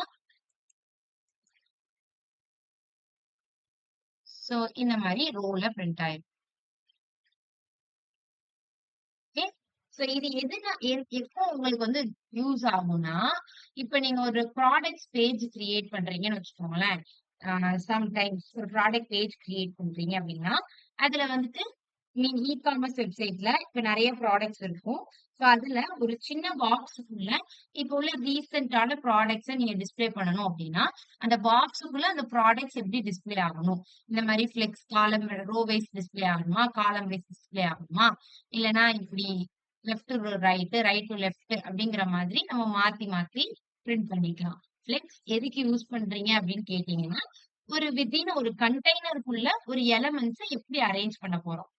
சோ இந்த மாதிரி ரோல பிரிண்ட் ஆயிரும். ஓகே. சோ இது எப்போ உங்களுக்கு வந்து யூஸ் ஆகும்னா, இப்ப நீங்க ஒரு ப்ராடக்ட்ஸ் பேஜ் கிரியேட் பண்றீங்கன்னு வச்சுக்கோங்களேன். சம்டைம்ஸ் ஒரு ப்ராடக்ட் பேஜ் கிரியேட் பண்றீங்க அப்படின்னா, அதுல வந்துட்டு நீங்க இ-காமர்ஸ் வெப்சைட்ல இப்ப நெறைய ப்ராடக்ட்ஸ் இருக்கும். சோ அதுல ஒரு சின்ன பாக்ஸுக்குள்ள இப்ப உள்ள ரீசென்ட்டான ப்ராடக்ட்ஸ நீங்க டிஸ்ப்ளே பண்ணணும் அப்படின்னா, அந்த பாக்ஸுக்குள்ள அந்த ப்ராடக்ட்ஸ் எப்படி டிஸ்ப்ளே ஆகணும்? இந்த மாரி ஃப்ளெக்ஸ் காலம் ரோ வைஸ் டிஸ்ப்ளே ஆகணுமா? காலம் வைஸ் டிஸ்ப்ளே ஆகணுமா? இல்லன்னா இப்படி left to right, right to left அப்படிங்கிற மாதிரி நம்ம மாத்தி மாத்தி பிரிண்ட் பண்ணிக்கலாம். ஃப்ளெக்ஸ் எதுக்கு யூஸ் பண்றீங்க அப்படின்னு கேட்டீங்கன்னா, ஒரு வித்தின் ஒரு கண்டெய்னருக்குள்ள ஒரு எலிமெண்ட்ஸ எப்படி அரேஞ்ச் பண்ண போறோம்.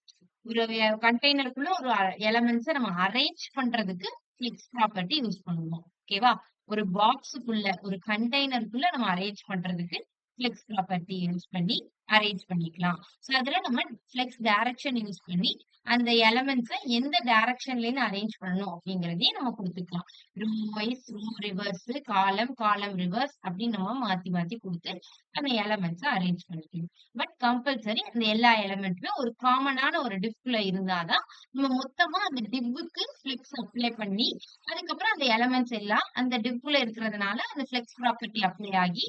ஒரு கண்டெய்னருக்குள்ள ஒரு எலிமெண்ட்ஸ நம்ம அரேஞ்ச் பண்றதுக்கு ஃப்ளெக்ஸ் ப்ராப்பர்ட்டி யூஸ் பண்ணுவோம். ஓகேவா? ஒரு பாக்ஸுக்குள்ள ஒரு கண்டெய்னருக்குள்ள நம்ம அரேஞ்ச் பண்றதுக்கு ஃப்ளெக்ஸ் ப்ராப்பர்ட்டி யூஸ் பண்ணி அரேஞ்ச் பண்ணிக்கலாம். ஸோ அதுல நம்ம ஃப்ளெக்ஸ் டைரக்ஷன் யூஸ் பண்ணி அந்த எலமெண்ட்ஸை எந்த டைரக்ஷன்ல இருந்து அரேஞ்ச் பண்ணணும் அப்படிங்கறதையும் நம்ம கொடுத்துக்கலாம். ரோ வைஸ், ரோ ரிவர்ஸ், காலம், காலம் ரிவர்ஸ் அப்படின்னு நம்ம மாத்தி மாத்தி கொடுத்து அந்த எலமெண்ட்ஸை அரேஞ்ச் பண்ணிக்கணும். பட் கம்பல்சரி அந்த எல்லா எலமெண்ட்டுமே ஒரு காமனான ஒரு டிவ்க்குள்ள இருந்தாதான் நம்ம மொத்தமா அந்த டிவ்வுக்கு ஃப்ளெக்ஸ் அப்ளை பண்ணி அதுக்கப்புறம் அந்த எலமெண்ட்ஸ் எல்லாம் அந்த டிவ்க்குள்ள இருக்கிறதுனால அந்த ஃப்ளெக்ஸ் ப்ராப்பர்ட்டி அப்ளை ஆகி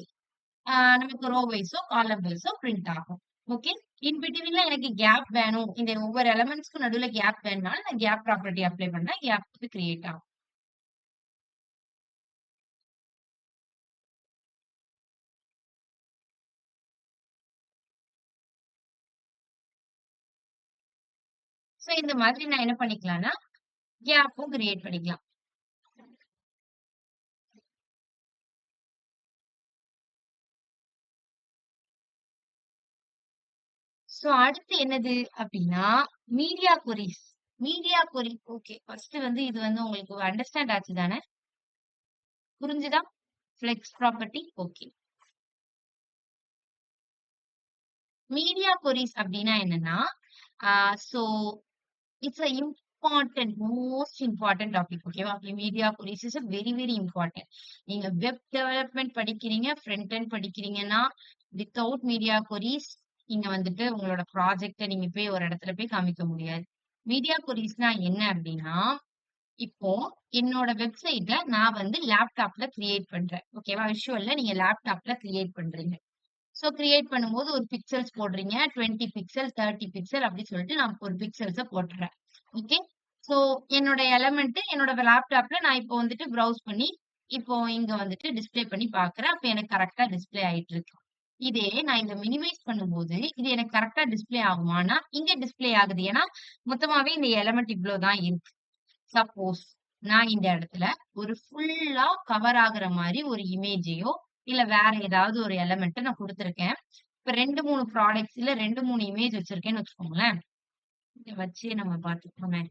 நமக்கு ரோ வைஸோ காலம் வைஸோ பிரிண்ட் ஆகும். ஓகே, இன் பிட்வீன்ல எனக்கு கேப் வேணும், இந்த ஒவ்வொரு எலமெண்ட்ஸ்க்கும் நடுவுல கேப் வேணும்னாலும் நான் கேப் ப்ராப்பர்ட்டி அப்ளை பண்ணா கேப் கிரியேட் ஆகும். சோ இந்த மாதிரி நான் என்ன பண்ணிக்கலாம்னா கேப்பும் கிரியேட் பண்ணிக்கலாம். சோ அடுத்து என்னது அப்படின்னா media queries. Media query okay, first வந்து இது வந்து உங்களுக்கு அண்டர்ஸ்டாண்ட் ஆச்சு தானே? புரிஞ்சுதா? Flex property okay. Media queries அப்படின்னா என்னன்னா so it's a important, most important topic. ஓகேவா? Media queries is very very important. நீங்க வெப் டெவலப்மெண்ட் படிக்கிறீங்க, ஃப்ரண்ட் எண்ட் படிக்கிறீங்கன்னா வித்தவுட் மீடியா கொரிஸ் நீங்க வந்துட்டு உங்களோட ப்ராஜெக்ட நீங்க போய் ஒரு இடத்துல போய் காமிக்க முடியாது. மீடியா கொரிஸ்னா என்ன அப்படின்னா, இப்போ என்னோட வெப்சைட்ட நான் வந்து லேப்டாப்ல கிரியேட் பண்றேன். ஓகேவா? விஷுவல்ல நீங்க லேப்டாப்ல கிரியேட் பண்றீங்க. சோ கிரியேட் பண்ணும்போது ஒரு பிக்சல்ஸ் போடுறீங்க, 20 பிக்சல், 30 பிக்சல் அப்படி சொல்லிட்டு நான் ஒரு பிக்சல்ஸ போட்டுறேன். ஓகே, சோ என்னோட எலமெண்ட் என்னோட லேப்டாப்ல நான் இப்போ வந்துட்டு ப்ரௌஸ் பண்ணி இப்போ இங்க வந்துட்டு டிஸ்ப்ளே பண்ணி பாக்குறேன். அப்ப எனக்கு கரெக்டா டிஸ்ப்ளே ஆயிட்டு இருக்கு. இதே நான் இங்க மினிமைஸ் பண்ணும்போது இது எனக்கு கரெக்டா டிஸ்ப்ளே ஆகுமானா இங்க டிஸ்ப்ளே ஆகுது. ஏன்னா மொத்தமாவே இந்த எலமெண்ட் இவ்வளவுதான் இருக்கு. சப்போஸ் நான் இந்த இடத்துல ஒரு ஃபுல்லா கவர் ஆகுற மாதிரி ஒரு இமேஜையோ இல்ல வேற ஏதாவது ஒரு எலமெண்ட் நான் கொடுத்திருக்கேன். இப்ப 2-3 ப்ராடக்ட்ஸ் இல்ல 2-3 இமேஜ் வச்சிருக்கேன்னு வச்சுக்கோங்களேன். இத வச்சு நம்ம பாத்துக்கோமே.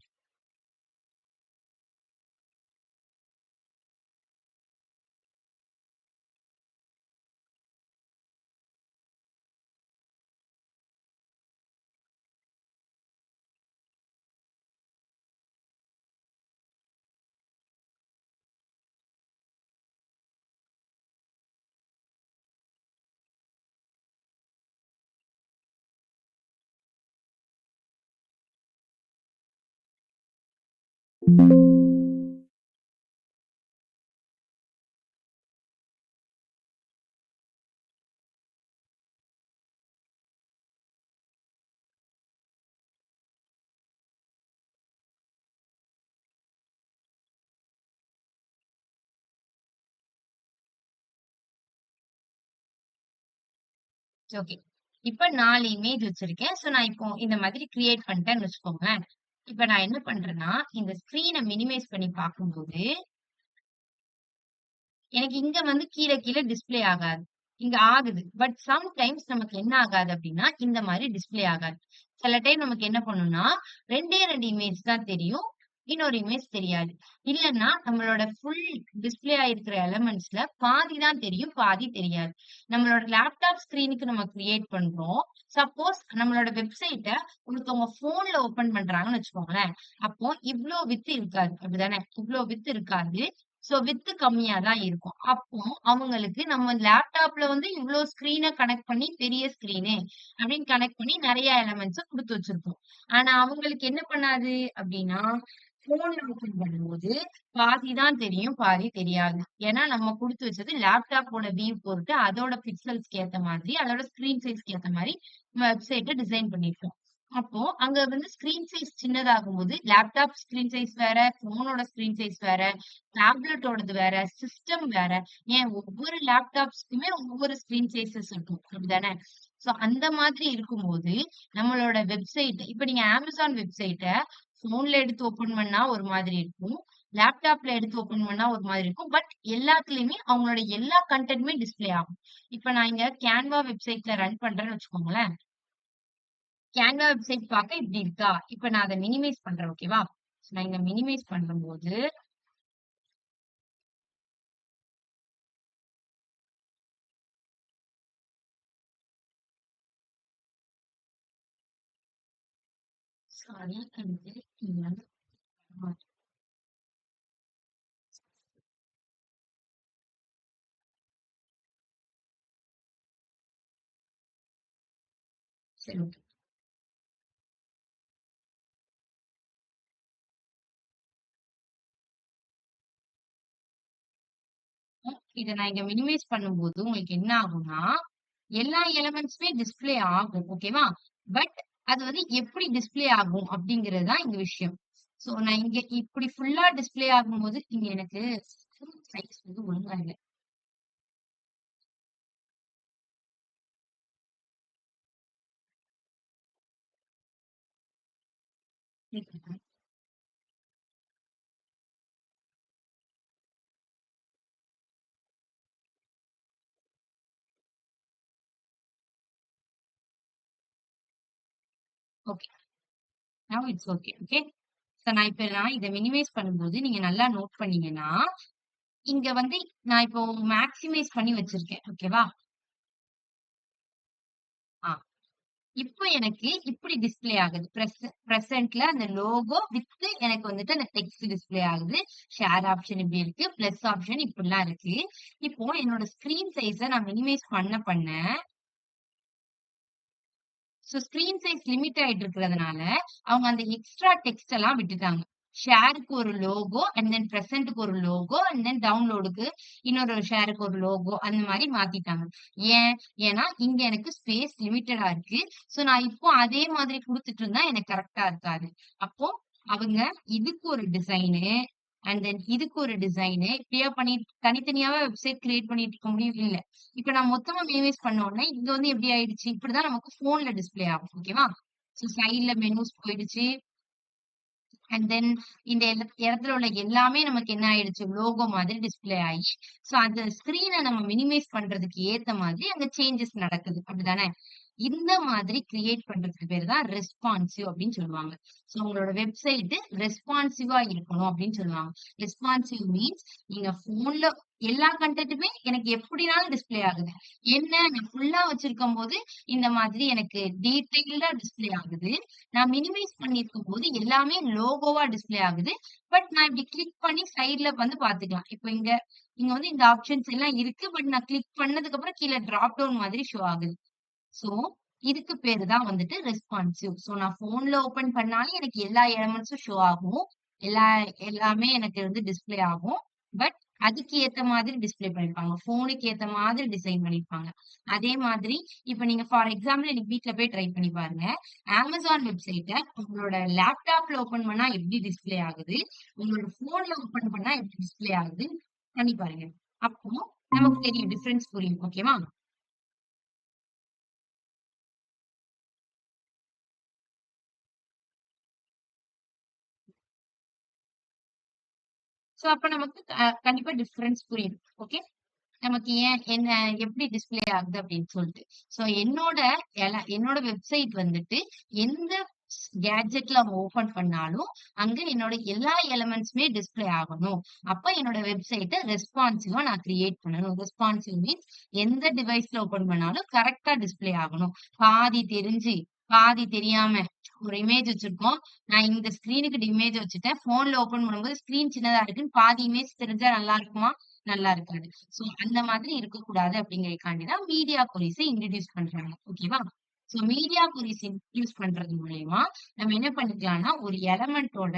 ஓகே, இப்ப 4 இமேஜ் வச்சிருக்கேன். சோ நான் இப்போ இந்த மாதிரி கிரியேட் பண்ணிட்டேன்னு வச்சுக்கோங்களேன். இப்ப நான் என்ன பண்றேன்னா இந்த ஸ்கிரீனை மினிமைஸ் பண்ணி பார்க்கும்போது எனக்கு இங்க வந்து கீழ கீழ டிஸ்ப்ளே ஆகாது. இங்க ஆகுது. பட் சம்டைம்ஸ் நமக்கு என்ன ஆகாது அப்டின்னா, இந்த மாரி டிஸ்ப்ளே ஆகாது. சில டைம் நமக்கு என்ன பண்ணும்னா, 2டே 2 இமேஜ் தான் தெரியும். இன்னொரு இமேஜ் தெரியாது. இல்லன்னா நம்மளோட ஃபுல் டிஸ்ப்ளே ஆயிருக்கிற எலமெண்ட்ஸ்ல பாதி தான் தெரியும், பாதி தெரியாது. நம்மளோட லேப்டாப் ஸ்கிரீனுக்கு நம்ம கிரியேட் பண்றோம். சப்போஸ் நம்மளோட வெப்சைட்ட ஒருத்தவங்க ஃபோன்ல ஓப்பன் பண்றாங்கன்னு வச்சுக்கோங்களேன். அப்போ இவ்ளோ விட்த் இருக்காது. அப்படிதானே? இவ்ளோ விட்த் இருக்காது. சோ விட்த் கம்மியா தான் இருக்கும். அப்போ அவங்களுக்கு நம்ம லேப்டாப்ல வந்து இவ்ளோ ஸ்கிரீன கனெக்ட் பண்ணி பெரிய ஸ்கிரீனு அப்படின்னு கனெக்ட் பண்ணி நெறைய எலமெண்ட்ஸ குடுத்து வச்சிருப்போம். ஆனா அவங்களுக்கு என்ன பண்ணாது அப்படின்னா, ஃபோன்ல ஓப்பன் பண்ணும்போது பாதி தான் தெரியும், பாதி தெரியாது. ஏன்னா நம்ம குடுத்து வச்சது லேப்டாப்போட வியூ பொறுத்து அதோட பிக்சல்ஸ்க்கு ஏத்த மாதிரி, அதோட ஸ்கிரீன் சைஸ்க்கு ஏத்த மாரி வெப்சைட்ட டிசைன் பண்ணியிருக்கோம். அப்போ அங்க வந்து ஸ்கிரீன் சைஸ் சின்னதாகும்போது லேப்டாப் ஸ்கிரீன் சைஸ் வேற, ஃபோனோட ஸ்கிரீன் சைஸ் வேற, டேப்லெட்டோடது வேற, சிஸ்டம் வேற. ஏன் ஒவ்வொரு லேப்டாப்ஸ்க்குமே ஒவ்வொரு ஸ்கிரீன் சைஸஸ் இருக்கும். அப்படிதானே? சோ அந்த மாதிரி இருக்கும்போது நம்மளோட வெப்சைட் இப்ப நீங்க Amazon வெப்சைட்ட ஃபோன்ல எடுத்து ஓப்பன் பண்ணா ஒரு மாதிரி இருக்கும். லேப்டாப்ல எடுத்து ஓப்பன் பண்ணா ஒரு மாதிரி இருக்கும். பட் எல்லாத்துலயுமே அவங்களோட எல்லா கன்டென்ட்மே டிஸ்ப்ளே ஆகும். இப்ப நான் இங்க Canva வெப்சைட்ல ரன் பண்றேன்னு வச்சுக்கோங்களேன். Canva வெப்சைட் பார்க்க இப்படி இருக்கா? இப்ப நான் அத மினிமைஸ் பண்றேன். ஓகேவா? நான் இங்க மினிமைஸ் பண்ணும்போது சாரி எனக்கு இங்க வந்து சரி ஓகே. இத நான் இங்க மினிமைஸ் பண்ணும்போது உங்களுக்கு என்ன ஆகும்னா, எல்லா எலிமெண்ட்ஸுமே டிஸ்ப்ளே ஆகும். ஓகேவா? பட் அது வந்து எப்படி டிஸ்ப்ளே ஆகும் அப்படிங்கிறது தான் இங்க விஷயம். சோ நான் இங்க இப்படி ஃபுல்லா டிஸ்ப்ளே ஆகும்போது, இங்க எனக்கு சைஸ் வந்து ஒழுங்கா இல்ல. Okay. Now it's okay. Okay. So நான் இத மினிமைஸ் பண்ணும்போது, நீங்க நல்லா நோட் பண்ணீங்கன்னா, இங்க வந்து நான் இப்போ மேக்ஸிமைஸ் பண்ணி வச்சிருக்கேன். ஓகேவா? ஆ. இப்போ எனக்கு இப்படி டிஸ்ப்ளே ஆகுது. பிரசன்ட்ல அந்த லோகோ வித் எனக்கு வந்துட்டு அந்த டெக்ஸ்ட் டிஸ்ப்ளே ஆகுது. ஷேர் ஆப்ஷன் இப்படி இருக்கு. பிளஸ் ஆப்ஷன் இப்படிலாம் இருக்கு. இப்போ என்னோட ஸ்கிரீன் சைஸ நான் மினிமைஸ் பண்ண ஸ்கிரீன் சைஸ் லிமிட் ஆயிட்டு இருக்கிறதுனால, அவங்க அந்த எக்ஸ்ட்ரா டெக்ஸ்ட் எல்லாம் விட்டுட்டாங்க. ஷேருக்கு ஒரு லோகோ, அண்ட் தென் பிரசன்ட்க்கு ஒரு லோகோ, அண்ட் தென் டவுன்லோடுக்கு இன்னொரு ஷேருக்கு ஒரு லோகோ அந்த மாரி மாத்திட்டாங்க. ஏன்? ஏன்னா இங்க எனக்கு ஸ்பேஸ் லிமிட்டடா இருக்கு. சோ நான் இப்போ அதே மாதிரி குடுத்துட்டு இருந்தா எனக்கு கரெக்ட்டா இருக்காது. அப்போ அவங்க இதுக்கு ஒரு டிசைனு, அண்ட் தென் இதுக்கு ஒரு டிசைனு இப்படியே பண்ணி தனித்தனியாவே வெப்சைட் கிரியேட் பண்ணிட்டு இருக்க முடியும் இல்ல. இப்ப நான் மொத்தமா மினிமைஸ் பண்ண உடனே, இங்க வந்து எப்படி ஆயிடுச்சு? இப்படிதான் நமக்கு ஃபோன்ல டிஸ்ப்ளே ஆகும். ஓகேவா? சைட்ல மெனூஸ் போயிடுச்சு. அண்ட் தென் இந்த இடத்துல உள்ள எல்லாமே நமக்கு என்ன ஆயிடுச்சு? லோகோ மாதிரி டிஸ்ப்ளே ஆயி, சோ அந்த ஸ்க்ரீன நம்ம மினிமைஸ் பண்றதுக்கு ஏத்த மாதிரி அங்க சேஞ்சஸ் நடக்குது. அப்படிதானே? இந்த மாதிரி கிரியேட் பண்றதுக்கு பேரு தான் ரெஸ்பான்சிவ் அப்படின்னு சொல்லுவாங்க. சோ உங்களோட வெப்சைட் ரெஸ்பான்சிவா இருக்கணும் அப்படின்னு சொல்லுவாங்க. ரெஸ்பான்சிவ் மீன்ஸ் நீங்க ஃபோன்ல எல்லா கன்டென்ட்டுமே எனக்கு எப்படினாலும் டிஸ்ப்ளே ஆகுது. என்ன நான் ஃபுல்லா வச்சிருக்கும்போது, இந்த மாதிரி எனக்கு டீட்டெயில்டா டிஸ்ப்ளே ஆகுது. நான் மினிமைஸ் பண்ணியிருக்கும்போது எல்லாமே லோகோவா டிஸ்ப்ளே ஆகுது. பட் நான் இப்படி கிளிக் பண்ணி சைட்ல வந்து பாத்துக்கலாம். இப்ப இங்க இங்க வந்து இந்த ஆப்ஷன்ஸ் எல்லாம் இருக்கு. பட் நான் கிளிக் பண்ணதுக்கு அப்புறம் கீழ டிராப் டவுன் மாதிரி ஷோ ஆகுது. சோ, இதுக்கு பேரு தான் வந்துட்டு ரெஸ்பான்சிவ். சோ, நான் ஃபோன்ல ஓப்பன் பண்ணாலும் எனக்கு எல்லா எலிமெண்ட்ஸும் ஷோ ஆகும். எல்லா எல்லாமே எனக்கு வந்து டிஸ்ப்ளே ஆகும். பட் அதுக்கு ஏத்த மாதிரி டிஸ்ப்ளே பண்ணிருப்பாங்க. ஃபோனுக்கு ஏத்த மாதிரி டிசைன் பண்ணிருப்பாங்க. அதே மாதிரி இப்ப நீங்க ஃபார் எக்ஸாம்பிள் இன்னைக்கு வீட்ல போய் ட்ரை பண்ணி பாருங்க. Amazon வெப்சைட்ட உங்களோட லேப்டாப்ல ஓப்பன் பண்ணா எப்படி டிஸ்ப்ளே ஆகுது? உங்களோட ஃபோன்ல ஓப்பன் பண்ணா எப்படி டிஸ்ப்ளே ஆகுது? பண்ணி பாருங்க. அப்போ நமக்கு தெரியும். டிஃபரன்ஸ் புரியும். ஓகேவா? சோ, அப்ப நமக்கு கண்டிப்பா டிஃபரன்ஸ் புரியும். ஓகே. நமக்கு ஏன் என்ன எப்படி டிஸ்ப்ளே ஆகுது அப்படின்னு சொல்லிட்டு. சோ என்னோட வெப்சைட் வந்துட்டு எந்த கேட்ஜெட்ல அவங்க ஓப்பன் பண்ணாலும், அங்க என்னோட எல்லா எலிமெண்ட்ஸுமே டிஸ்ப்ளே ஆகணும். அப்ப என்னோட வெப்சைட்ட ரெஸ்பான்சிவா நான் கிரியேட் பண்ணணும். ரெஸ்பான்சிவ் மீன்ஸ் எந்த டிவைஸ்ல ஓப்பன் பண்ணாலும் கரெக்ட்டா டிஸ்ப்ளே ஆகணும். பாதி தெரிஞ்சு, பாதி தெரியாம ஒரு இமேஜ் வச்சிருக்கோம். நான் இந்த ஸ்க்ரீனுக்கு இமேஜ் வச்சுட்டேன். ஃபோன்ல ஓப்பன் பண்ணும்போது ஸ்க்ரீன் சின்னதா இருக்குன்னு பாதி இமேஜ் தெரிஞ்சா நல்லா இருக்குமா? நல்லா இருக்காது. சோ அந்த மாதிரி இருக்கக்கூடாது அப்படிங்கிறதுக்காண்டி தான் மீடியா குவீஸ இன்ட்ரோடியூஸ் பண்றாங்க. ஓகேவா? சோ மீடியா குவீஸ் இன்ட்ரோடியூஸ் பண்றது மூலியமா நம்ம என்ன பண்ணிக்கலாம்னா, ஒரு எலிமெண்டோட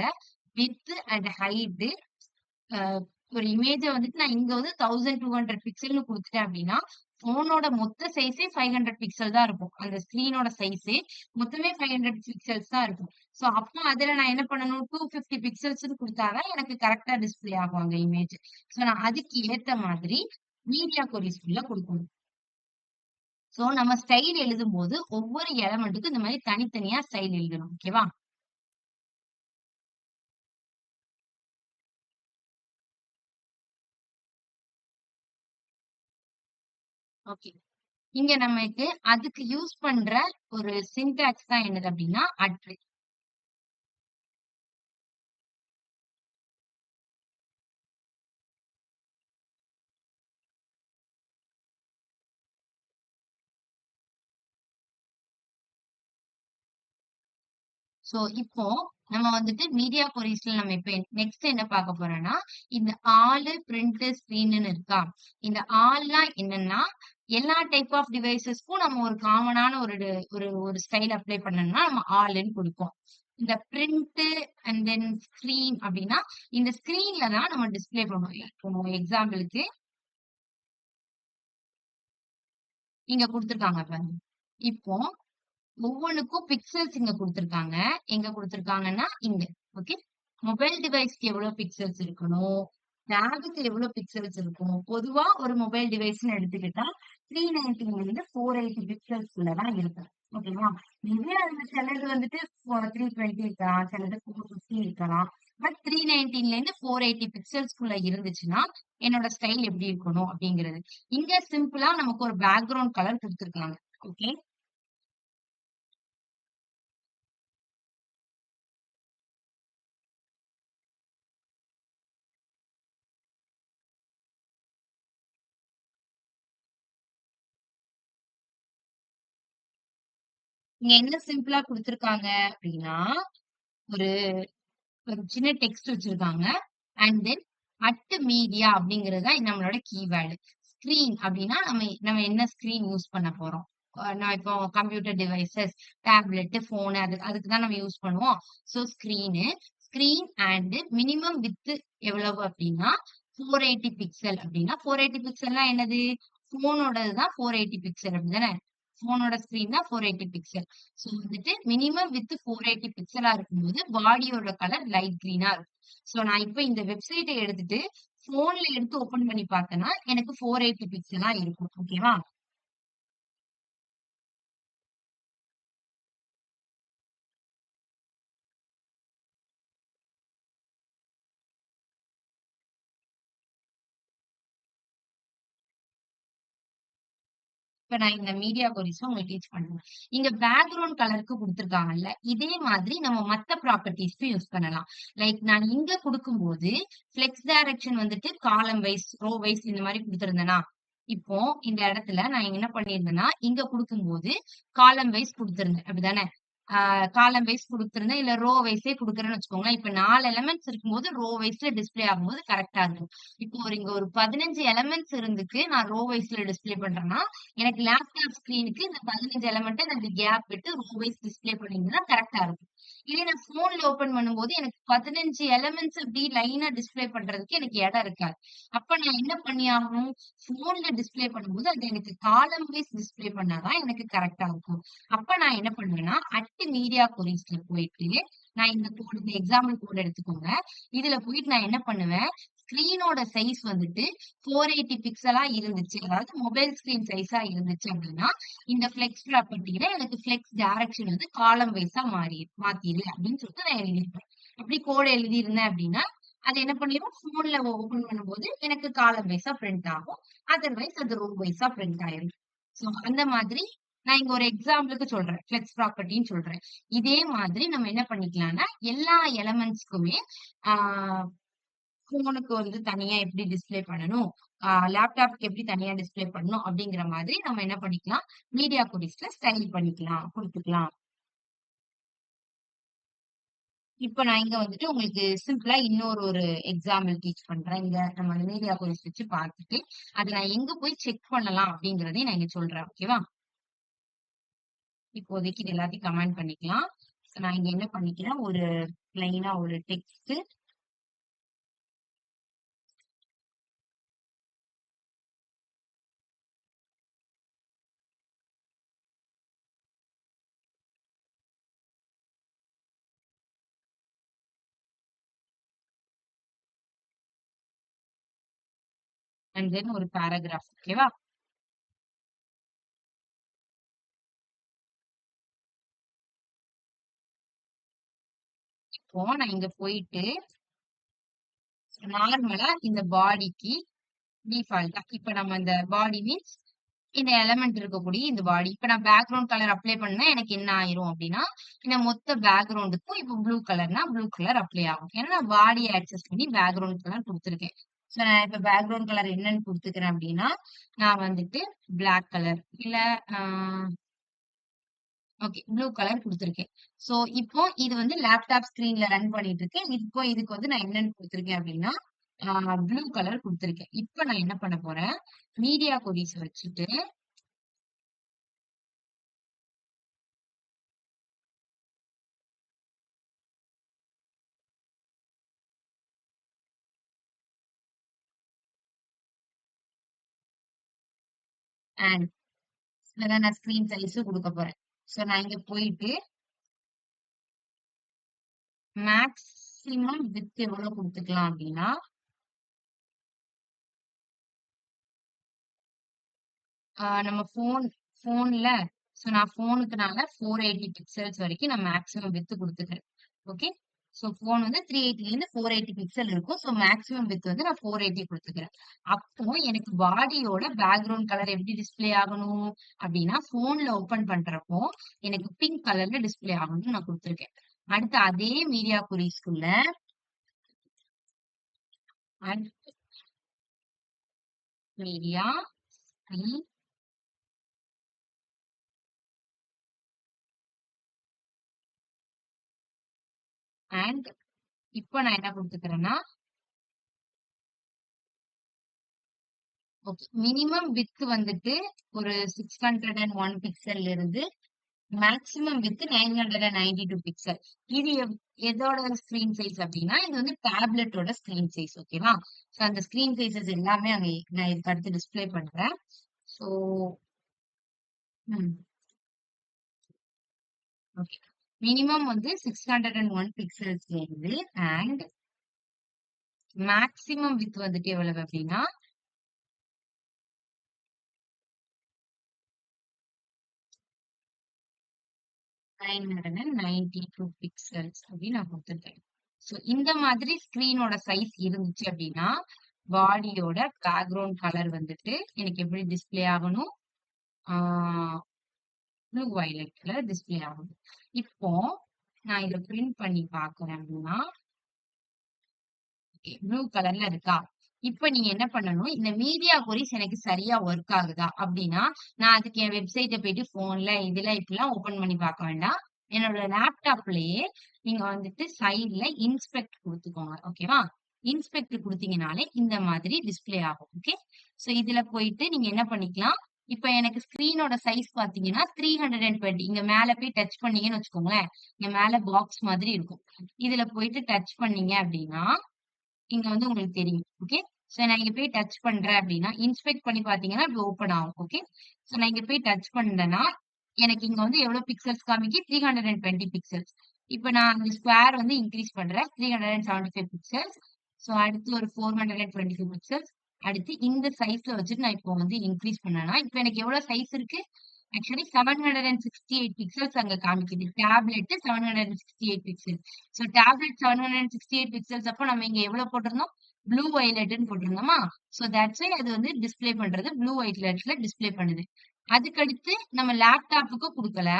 விட்த் அண்ட் ஹைட் அ ஒரு இமேஜ வந்துட்டு நான் இங்க வந்து 1200 பிக்சல்னு குடுத்துட்டேன் அப்டின்னா, ஃபோனோட மொத்த சைஸே 500 பிக்சல் தான் இருக்கும். அந்த ஸ்க்ரீனோட சைஸே மொத்தமே 500 பிக்சல்ஸ் தான் இருக்கும். சோ அப்போ அதுல நான் என்ன பண்ணணும் 250 பிக்சல்ஸ்ன்னு குடுத்தா தான் எனக்கு கரெக்ட்டா டிஸ்ப்ளே ஆகும் அந்த இமேஜ். சோ நான் அதுக்கு ஏத்த மாதிரி மீடியா கொரிஸ்குள்ள குடுக்கணும். சோ நம்ம ஸ்டைல் எழுதும்போது ஒவ்வொரு எலிமெண்ட்டுக்கும் இந்த மாரி தனித்தனியா ஸ்டைல் எழுதணும். ஓகேவா? ஓகே. இங்க நமக்கு அதுக்கு யூஸ் பண்ற ஒரு சின்டாக்ஸ் தான் என்னது அப்டின்னா, சோ இப்போ நம்ம வந்துட்டு மீடியா கொரிஸ்ல நம்ம இப்ப நெக்ஸ்ட் என்ன பார்க்க போறோம்னா, இந்த ஆளு, பிரிண்ட், ஸ்கிரீன்னு இருக்கா? இந்த ஆல்லாம் என்னன்னா, எல்லா டைப் ஆஃப் டிவைசஸ்க்கும் நம்ம ஒரு காமனான ஒரு ஸ்டைல் அப்ளை பண்ணணும்னா நம்ம ஆல்ன்னு குடுப்போம். இந்த பிரிண்ட் அண்ட் தென் ஸ்கிரீன் அப்படின்னா, இந்த ஸ்கிரீன்ல தான் நம்ம டிஸ்ப்ளே பண்ணுவோம். இப்போ எக்ஸாம்பிளுக்கு இங்க குடுத்துருக்காங்க பாருங்க. இப்போ ஒவ்வொன்னுக்கும் பிக்சல்ஸ் இங்க குடுத்துருக்காங்க. எங்க குடுத்துருக்காங்கன்னா, இங்க. ஓகே. மொபைல் டிவைஸ்க்கு எவ்வளவு பிக்சல்ஸ் இருக்கணும்? டேபுக்கு எவ்வளவு பிக்சல்ஸ் இருக்கும்? பொதுவா ஒரு மொபைல் டிவைஸ்ன்னு எடுத்துக்கிட்டா 390 லிருந்து 480 பிக்சல்ஸ்குள்ள தான் இருக்கும். ஓகேவா? இதுவே அதுல சிலது வந்துட்டு 320 இருக்கலாம். சிலது 450 இருக்கலாம். பட் 319 லேருந்து 480 பிக்சல்ஸ்குள்ள இருந்துச்சுன்னா, என்னோட ஸ்டைல் எப்படி இருக்கணும்? அப்படிங்கிறது. இங்க சிம்பிளா நமக்கு ஒரு பேக்கிரவுண்ட் கலர் குடுத்துருக்காங்க. ஓகே. இங்க என்ன சிம்பிளா குடுத்துருக்காங்க அப்படின்னா, ஒரு ஒரு சின்ன டெக்ஸ்ட் வச்சிருக்காங்க. அண்ட் தென் மீடியா அப்படிங்கிறது தான் நம்மளோட கீவேர்டு. ஸ்கிரீன் அப்படின்னா நம்ம என்ன ஸ்கிரீன் யூஸ் பண்ண போறோம். நான் இப்போ கம்ப்யூட்டர் டிவைசஸ், டேப்லெட், ஃபோனு அதுக்கு தான் நம்ம யூஸ் பண்ணுவோம். So screen and minimum width எவ்வளவு அப்படின்னா 480 பிக்சல் அப்படின்னா 480 பிக்சல்னா என்னது? ஃபோனோடது தான் 480 பிக்சல் அப்படிதானே? ஃபோனோட ஸ்கிரீன் தான் 480 பிக்சல். ஸோ வந்துட்டு மினிமம் வித் 480 பிக்சலா இருக்கும்போது பாடியோட கலர் லைட் கிரீனா இருக்கும். ஸோ நான் இப்ப இந்த வெப்சைட்ட எடுத்துட்டு ஃபோன்ல எடுத்து ஓப்பன் பண்ணி பார்த்தேன்னா, எனக்கு 480 பிக்சலா இருக்கும். ஓகேவா? இப்ப நான் இந்த மீடியா கொரிஸ உங்களுக்கு டீச் பண்றேன். இங்க பேக்கிரவுண்ட் கலருக்கு குடுத்துருக்காங்கல்ல, இதே மாதிரி நம்ம மத்த ப்ராப்பர்ட்டீஸ்க்கும் யூஸ் பண்ணலாம். லைக் நான் இங்க குடுக்கும்போது, ஃப்ளெக்ஸ் டைரக்ஷன் வந்துட்டு காலம் வைஸ், ரோ வைஸ் இந்த மாரி குடுத்திருந்தேனா, இப்போ இந்த இடத்துல நான் என்ன பண்ணியிருந்தேன்னா, இங்க குடுக்கும்போது காலம் வைஸ் குடுத்திருந்தேன். அப்படிதானே? காலம் வைஸ் குடுத்திருந்தேன். இல்ல ரோ வைஸே குடுக்குறேன்னு வச்சுக்கோங்களேன். இப்ப 4 எலிமெண்ட்ஸ் இருக்கும்போது ரோ வைஸ்ல டிஸ்ப்ளே ஆகும்போது கரெக்ட்டா இருக்கும். இப்போ இங்க ஒரு 15 எலிமெண்ட்ஸ் இருந்துக்கு நான் ரோ வைஸ்ல டிஸ்ப்ளே பண்றேன்னா, எனக்கு லேப்டாப் ஸ்கிரீனுக்கு இந்த 15 எலிமெண்ட்ட நான் இந்த கேப் விட்டு ரோ வைஸ் டிஸ்ப்ளே பண்ணியிருந்தேன்னா கரெக்ட்டா இருக்கும். இதே நான் ஃபோன்ல ஓப்பன் பண்ணும்போது எனக்கு 15 எலிமெண்ட்ஸ் அப்படி லைனா டிஸ்ப்ளே பண்றதுக்கு எனக்கு இடம் இருக்காது. அப்ப நான் என்ன பண்ணியாகணும்? ஃபோன்ல டிஸ்ப்ளே பண்ணும்போது அது எனக்கு காலம் வைஸ் டிஸ்ப்ளே பண்ணா தான் எனக்கு கரெக்ட்டா இருக்கும். அப்ப நான் என்ன பண்ணுவேன்னா, மீடியா கொரீஸ்ல போயிட்டு, நான் இந்த கோடு இந்த எக்ஸாம்பிள் கோட் எடுத்துக்கோங்க. இதுல போயிட்டு நான் என்ன பண்ணுவேன், ஸ்கிரீனோட சைஸ் வந்துட்டு 480 பிக்சலா இருந்துச்சு. அதாவது மொபைல் ஸ்கிரீன் சைஸா இருந்துச்சு அப்படின்னா, இந்த ஃப்ளெக்ஸ் ப்ராப்பர்ட்டில எனக்கு ஃப்ளெக்ஸ் டைரக்ஷன் வந்து காலம் வைஸா மாத்திரு அப்படின்னு சொல்லிட்டு நான் எழுதியிருப்பேன். அப்படி கோட் எழுதியிருந்தேன் அப்படின்னா, அது என்ன பண்ணிரும் ஃபோன்ல ஓப்பன் பண்ணும்போது எனக்கு காலம் வைஸா பிரிண்ட் ஆகும். அதர்வைஸ் அது ரோ வைஸா பிரிண்ட் ஆயிரும். சோ அந்த மாதிரி நான் இங்க ஒரு எக்ஸாம்பிளுக்கு சொல்றேன். ஃப்ளெக்ஸ் ப்ராப்பர்ட்டின்னு சொல்றேன். இதே மாதிரி நம்ம என்ன பண்ணிக்கலாம்னா, எல்லா எலிமெண்ட்ஸ்க்குமே ஆ ஃபோனுக்கு வந்து தனியா எப்படி டிஸ்ப்ளே பண்ணணும், லேப்டாப்க்கு எப்படி தனியா டிஸ்ப்ளே பண்ணணும் அப்படிங்கிற மாதிரி நம்ம என்ன பண்ணிக்கலாம், மீடியா கொரிஸ்ல ஸ்டைல் பண்ணிக்கலாம், குடுத்துக்கலாம். இப்ப நான் இங்க வந்துட்டு உங்களுக்கு சிம்பிளா ஒரு எக்ஸாம்பிள் டீச் பண்றேன். இங்க நம்ம மீடியா கொரிஸ் வச்சு பார்த்துட்டு, அத நான் எங்க போய் செக் பண்ணலாம் அப்படிங்கிறதையும் நான் இங்க சொல்றேன். ஓகேவா? இப்போதைக்கு இது எல்லாத்தையும் கமெண்ட் பண்ணிக்கலாம். நான் இங்க என்ன பண்ணிக்கிறேன், ஒரு பிளைனா ஒரு டெக்ஸ்ட் அண்ட் தென் ஒரு பேராகிராஃப். ஓகேவா? இப்போ நான் இங்க போயிட்டு நார்மலா இந்த பாடிக்கு டிஃபால்ட்டா இப்ப நம்ம இந்த பாடி மீன்ஸ் இந்த எலிமெண்ட் இருக்கக்கூடிய இந்த பாடி. இப்ப நான் பேக்கிரவுண்ட் கலர் அப்ளை பண்ணா எனக்கு என்ன ஆயிரும் அப்டின்னா, இந்த மொத்த பேக்கிரவுண்டுக்கும் இப்ப ப்ளூ கலர்னா ப்ளூ கலர் அப்ளை ஆகும். ஏன்னா நான் பாடிய ஆக்சஸ் பண்ணி பேக்கிரவுண்ட் கலர் குடுத்துருக்கேன். சோ நான் இப்ப பேக்கிரவுண்ட் கலர் என்னன்னு குடுத்துக்கிறேன் அப்டின்னா, நான் வந்துட்டு பிளாக் கலர் இல்ல ஆ ஓகே, ப்ளூ கலர் குடுத்திருக்கேன். சோ இப்போ இது வந்து லேப்டாப் ஸ்கிரீன்ல ரன் பண்ணிட்டு இருக்கேன். இப்போ இதுக்கு வந்து நான் என்னன்னு குடுத்திருக்கேன் அப்படின்னா, ப்ளூ கலர் குடுத்திருக்கேன். இப்ப நான் என்ன பண்ண போறேன், மீடியா கொடிஸ் வச்சுட்டு அண்ட் நான் ஸ்கிரீன் சைஸ் குடுக்க போறேன். சோ நான் இங்க போயிட்டு மேக்ஸிமம் விட்த் எவ்வளவு குடுத்துக்கலாம் அப்படின்னா, நம்ம போன்ல சோ நான் போனுக்குனால 480 பிக்சல்ஸ் வரைக்கும் நான் மேக்ஸிமம் விட்த் குடுத்துக்கிறேன். ஓகே. சோ போன் வந்து 380ல இருந்து 480 பிக்சல் இருக்கும். சோ மேக்ஸிமம் விட்த் வந்து நான் 480 குடுத்துக்கிறேன். அப்போ எனக்கு பாடியோட பேக்ரவுண்ட் கலர் எப்படி டிஸ்ப்ளே ஆகணும் அப்படின்னா, போன்ல ஓபன் பண்றப்போ எனக்கு பிங்க் கலர்ல டிஸ்ப்ளே ஆகணும்னு நான் குடுத்திருக்கேன். அடுத்து அதே மீடியா குரீஸ்க்குள்ள மீடியா அண்ட் இப்ப நான் என்ன குடுத்துக்கிறேன்னா, ஓகே, மினிமம் விட்த் வந்துட்டு ஒரு 601 பிக்சல்ல இருந்து மேக்ஸிமம் வித் 992 பிக்சல். இது எதோட ஸ்கிரீன் சைஸ் அப்படின்னா, இது வந்து டேப்லெட்டோட ஸ்கிரீன் சைஸ். ஓகேவா? சோ அந்த ஸ்கிரீன் சைஸஸ் எல்லாமே அங்க நான் இதுக்கு அடுத்து டிஸ்ப்ளே பண்றேன். சோ ஓகே, மினிமம் வந்து 601 பிக்சல்ஸ்ல இருந்து அண்ட் மேக்ஸிமம் வித் வந்துட்டு எவ்வளவு அப்படின்னா 992 பிக்சல்ஸ் அப்படின்னு நான் கொடுத்துருக்கேன். சோ இந்த மாதிரி ஸ்கிரீனோட சைஸ் இருந்துச்சு அப்படின்னா, பாடியோட பேக்ரவுண்ட் கலர் வந்துட்டு எனக்கு எப்படி டிஸ்ப்ளே ஆகணும், ப்ளூ வயலட் கலர் டிஸ்ப்ளே ஆகணும். இப்போ நான் இதை பிரிண்ட் பண்ணி பாக்குறேன் அப்படின்னா, ப்ளூ கலர்ல இருக்கா? இப்ப நீங்க என்ன பண்ணணும், இந்த மீடியா கொரிஸ் எனக்கு சரியா ஒர்க் ஆகுதா அப்படின்னா, நான் அதுக்கு என் வெப்சைட்டை போயிட்டு போன்ல இதுல இப்படிலாம் ஓபன் பண்ணி பார்க்க வேண்டாம். என்னோட லேப்டாப்லயே நீங்க வந்துட்டு சைட்ல இன்ஸ்பெக்ட் கொடுத்துக்கோங்க. ஓகேவா? இன்ஸ்பெக்ட் கொடுத்தீங்கனாலே இந்த மாதிரி டிஸ்ப்ளே ஆகும். ஓகே. சோ இதுல போயிட்டு நீங்க என்ன பண்ணிக்கலாம், இப்ப எனக்கு ஸ்கிரீனோட சைஸ் பாத்தீங்கன்னா 320. இங்க மேல போய் டச் பண்ணீங்கன்னு வச்சுக்கோங்களேன், இங்க மேல பாக்ஸ் மாதிரி இருக்கும். இதுல போயிட்டு டச் பண்ணீங்க அப்படின்னா இங்க வந்து உங்களுக்கு தெரியும். ஓகே. சோ நான் இங்க போய் டச் பண்றேன் அப்படின்னா, இன்ஸ்பெக்ட் பண்ணி பாத்தீங்கன்னா இப்படி ஓப்பன் ஆகும். ஓகே. சோ நான் இங்க போய் டச் பண்றேன்னா, எனக்கு இங்க வந்து எவ்வளவு பிக்சல்ஸ் காமிக்கு 320 பிக்சல்ஸ். இப்ப நான் அந்த ஸ்கொயர் வந்து இன்க்ரீஸ் பண்றேன். 375 பிக்சல்ஸ். சோ அடுத்து ஒரு 425 பிக்சல்ஸ். அடுத்து இந்த சைஸ்ல வச்சுட்டு நான் இப்போ வந்து இன்க்ரீஸ் பண்ணேன்னா, இப்ப எனக்கு எவ்வளவு சைஸ் இருக்கு? ஆக்சுவலி 768 பிக்சல்ஸ் அங்க காமிக்குது. Tablet 768 pixels. So tablet 768 pixels அப்போ நம்ம இங்க எவ்வளவு போட்டிருந்தோம்? ப்ளூ வயலட்னு போட்டிருந்தோமா? சோ தட்ஸ் வை அது வந்து டிஸ்ப்ளே பண்றது ப்ளூ வயலட்ல டிஸ்ப்ளே பண்ணுது. அதுக்கடுத்து நம்ம லேப்டாப்புக்கு கொடுக்கல.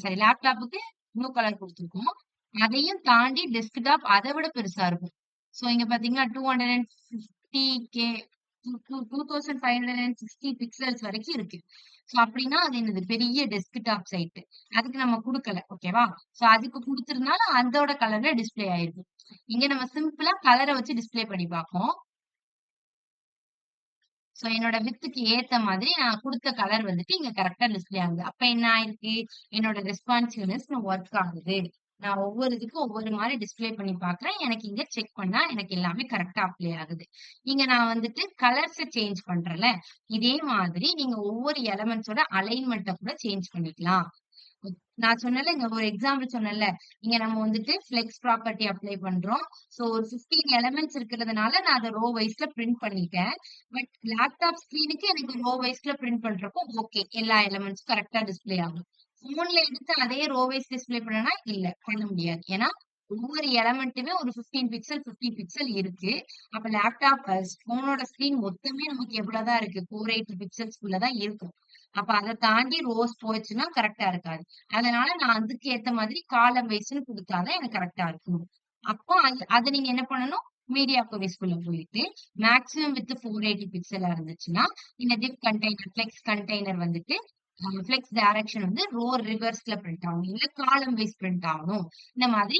சாரி, லேப்டாப்புக்கு ப்ளூ கலர் கொடுத்துருக்கோம். அதையும் தாண்டி டெஸ்க்டாப் அதை விட பெருசா இருக்கும். சோ இங்க பாத்தீங்கன்னா 250K 2560 பிக்சல்ஸ் வரைக்கும் இருக்கு. சோ அப்படின்னா அது என்னது, பெரிய டெஸ்க்டாப் சைட். அதுக்கு நம்ம குடுக்கல. ஓகேவா? சோ அதுக்கு குடுத்திருந்தாலும் அதோட கலர்ல டிஸ்ப்ளே ஆயிருக்கும். இங்க நம்ம சிம்பிளா கலரை வச்சு டிஸ்ப்ளே பண்ணி பார்ப்போம். சோ என்னோட வித்துக்கு ஏத்த மாதிரி நான் குடுத்த கலர் வந்துட்டு இங்க கரெக்டா டிஸ்ப்ளே ஆகுது. அப்ப என்ன ஆயிருக்கு, என்னோட ரெஸ்பான்சிவ்னஸ் ஒர்க் ஆகுது. நான் ஒவ்வொரு இதுக்கும் ஒவ்வொரு மாதிரி டிஸ்ப்ளே பண்ணி பாக்குறேன். எனக்கு இங்க செக் பண்ணா எனக்கு எல்லாமே கரெக்டா அப்ளை ஆகுது. இங்க நான் வந்துட்டு கலர்ஸ சேஞ்ச் பண்றேன்ல, இதே மாதிரி நீங்க ஒவ்வொரு எலிமெண்ட்ஸோட அலைன்மெண்ட்ட கூட சேஞ்ச் பண்ணிக்கலாம். நான் சொன்னேன்ல, இங்க ஒரு எக்ஸாம்பிள் சொன்னேன்ல, இங்க நம்ம வந்துட்டு ஃப்ளெக்ஸ் ப்ராப்பர்ட்டி அப்ளை பண்றோம். சோ ஒரு 15 எலிமெண்ட்ஸ் இருக்கிறதுனால நான் அதை ரோ வைஸ்ல பிரிண்ட் பண்ணிட்டேன். பட் லேப்டாப் ஸ்கிரீனுக்கு எனக்கு ரோ வைஸ்ல பிரிண்ட் பண்றப்போ ஓகே, எல்லா எலிமெண்ட்ஸும் கரெக்டா டிஸ்ப்ளே ஆகும். போன்ல எடுத்து அதே ரோ வைஸ் டிஸ்ப்ளே பண்ணனா இல்ல, பண்ண முடியாது. ஏன்னா ஒவ்வொரு எலமெண்ட்டுமே ஒரு 15 பிக்சல் 15 பிக்சல் இருக்கு. அப்ப லேப்டாப் போனோட ஸ்கிரீன் மொத்தமே நமக்கு எவ்வளவுதான் இருக்கு, 480 பிக்சல்ஸ்குள்ளதான் இருக்கும். அப்ப அதை தாண்டி ரோஸ் போயிடுச்சுன்னா கரெக்டா இருக்காது. அதனால நான் அதுக்கு ஏத்த மாதிரி காலம் வைஸ்ன்னு கொடுத்தாதான் எனக்கு கரெக்டா இருக்கும். அப்போ அதை நீங்க என்ன பண்ணணும், மீடியா கொரிஸ்குள்ள போயிட்டு மேக்ஸிமம் வித் 480 பிக்சலா இருந்துச்சுன்னா இந்த டிப் கண்டெய்னர் ஃபிளெக்ஸ் கண்டெய்னர் வந்துட்டு ஃப்ளெக்ஸ் டைரக்ஷன் வந்து ரோ ரிவர்ஸ்ல பிரிண்ட் ஆகணும், இல்ல காலம் வைஸ் பிரிண்ட் ஆகணும். இந்த மாதிரி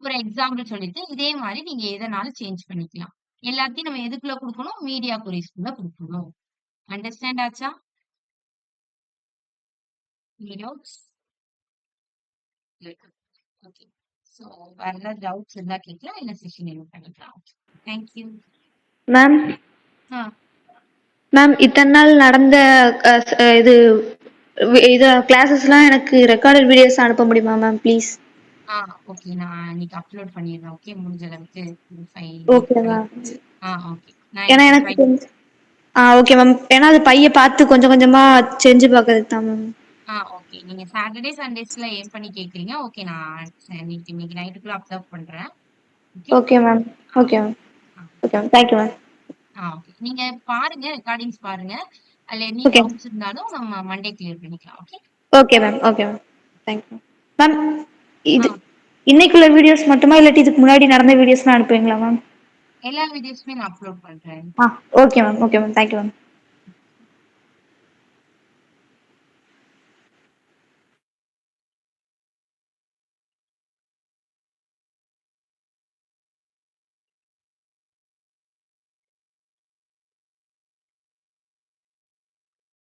ஒரு எக்ஸாம்பிள் சொல்லிட்டு இதே மாதிரி நீங்க எதனாலும் சேஞ்ச் பண்ணிக்கலாம். எல்லாத்தையும் நம்ம எதுக்குள்ள குடுக்கணும்? மீடியா குரீஸ்க்குள்ள குடுக்கணும். அண்டர்ஸ்டாண்ட் ஆச்சா? Any doubts? ஓகே. சோ வேற ஏதாவது டவுட்ஸ் இருந்தா கேட்கலாம், இல்ல செஷன் எண்ட் பண்ணிக்கலாம். Thank you. மேம் ஆ மேம் இத்தனை நாள் நடந்த இது இது கிளாஸஸ்லாம் எனக்கு ரெக்கார்டட் வீடியோஸ் அனுப்ப முடியுமா மேம் ப்ளீஸ்? Ah okay. நான் இன்னைக்கு அப்லோட் பண்ணிடுறேன். ஓகே. முடிஞ்ச அளவுக்கு ஓகே ஃபைல். மேம். ஓகே. நான் ஏன்னா இப்போ எனக்கு ட்ரை. Okay ma'am. ஏன்னா அது பைய பார்த்து கொஞ்சம் கொஞ்சமா செஞ்சு பார்க்கறதுக்கு தான் மேம். ஓகே. நீங்க சாட்டர்டே, சண்டேஸ்ல ஏம் பண்ணி கேட்குறீங்க. ஓகே. நான் இன்னைக்கு நைட்டுக்குள்ள அப்லோட் பண்றேன். ஓகே. Okay ma'am. ஆ ஓகே மேம். ஆ okay ma'am. Thank you ma'am. Okay. நீங்க பாருங்க, ரெக்கார்டிங்ஸ் பாருங்க. அதுல எனி ஓகே. டவுட்ஸ் இருந்தாலும் நம்ம மண்டே கிளியர் பண்ணிக்கலாம். Okay. Okay ma'am. Okay ma'am. Thank you ma'am. Ma'am ஆ இது இன்னைக்குள்ள வீடியோஸ் மட்டுமா இல்லாட்டி இதுக்கு முன்னாடி நடந்த வீடியோஸ்லாம் அனுப்புவீங்களா மேம்? எல்லா வீடியோஸுமே நான் அப்லோட் பண்றேன். Okay ma'am. Okay ma'am. Thank you ma'am.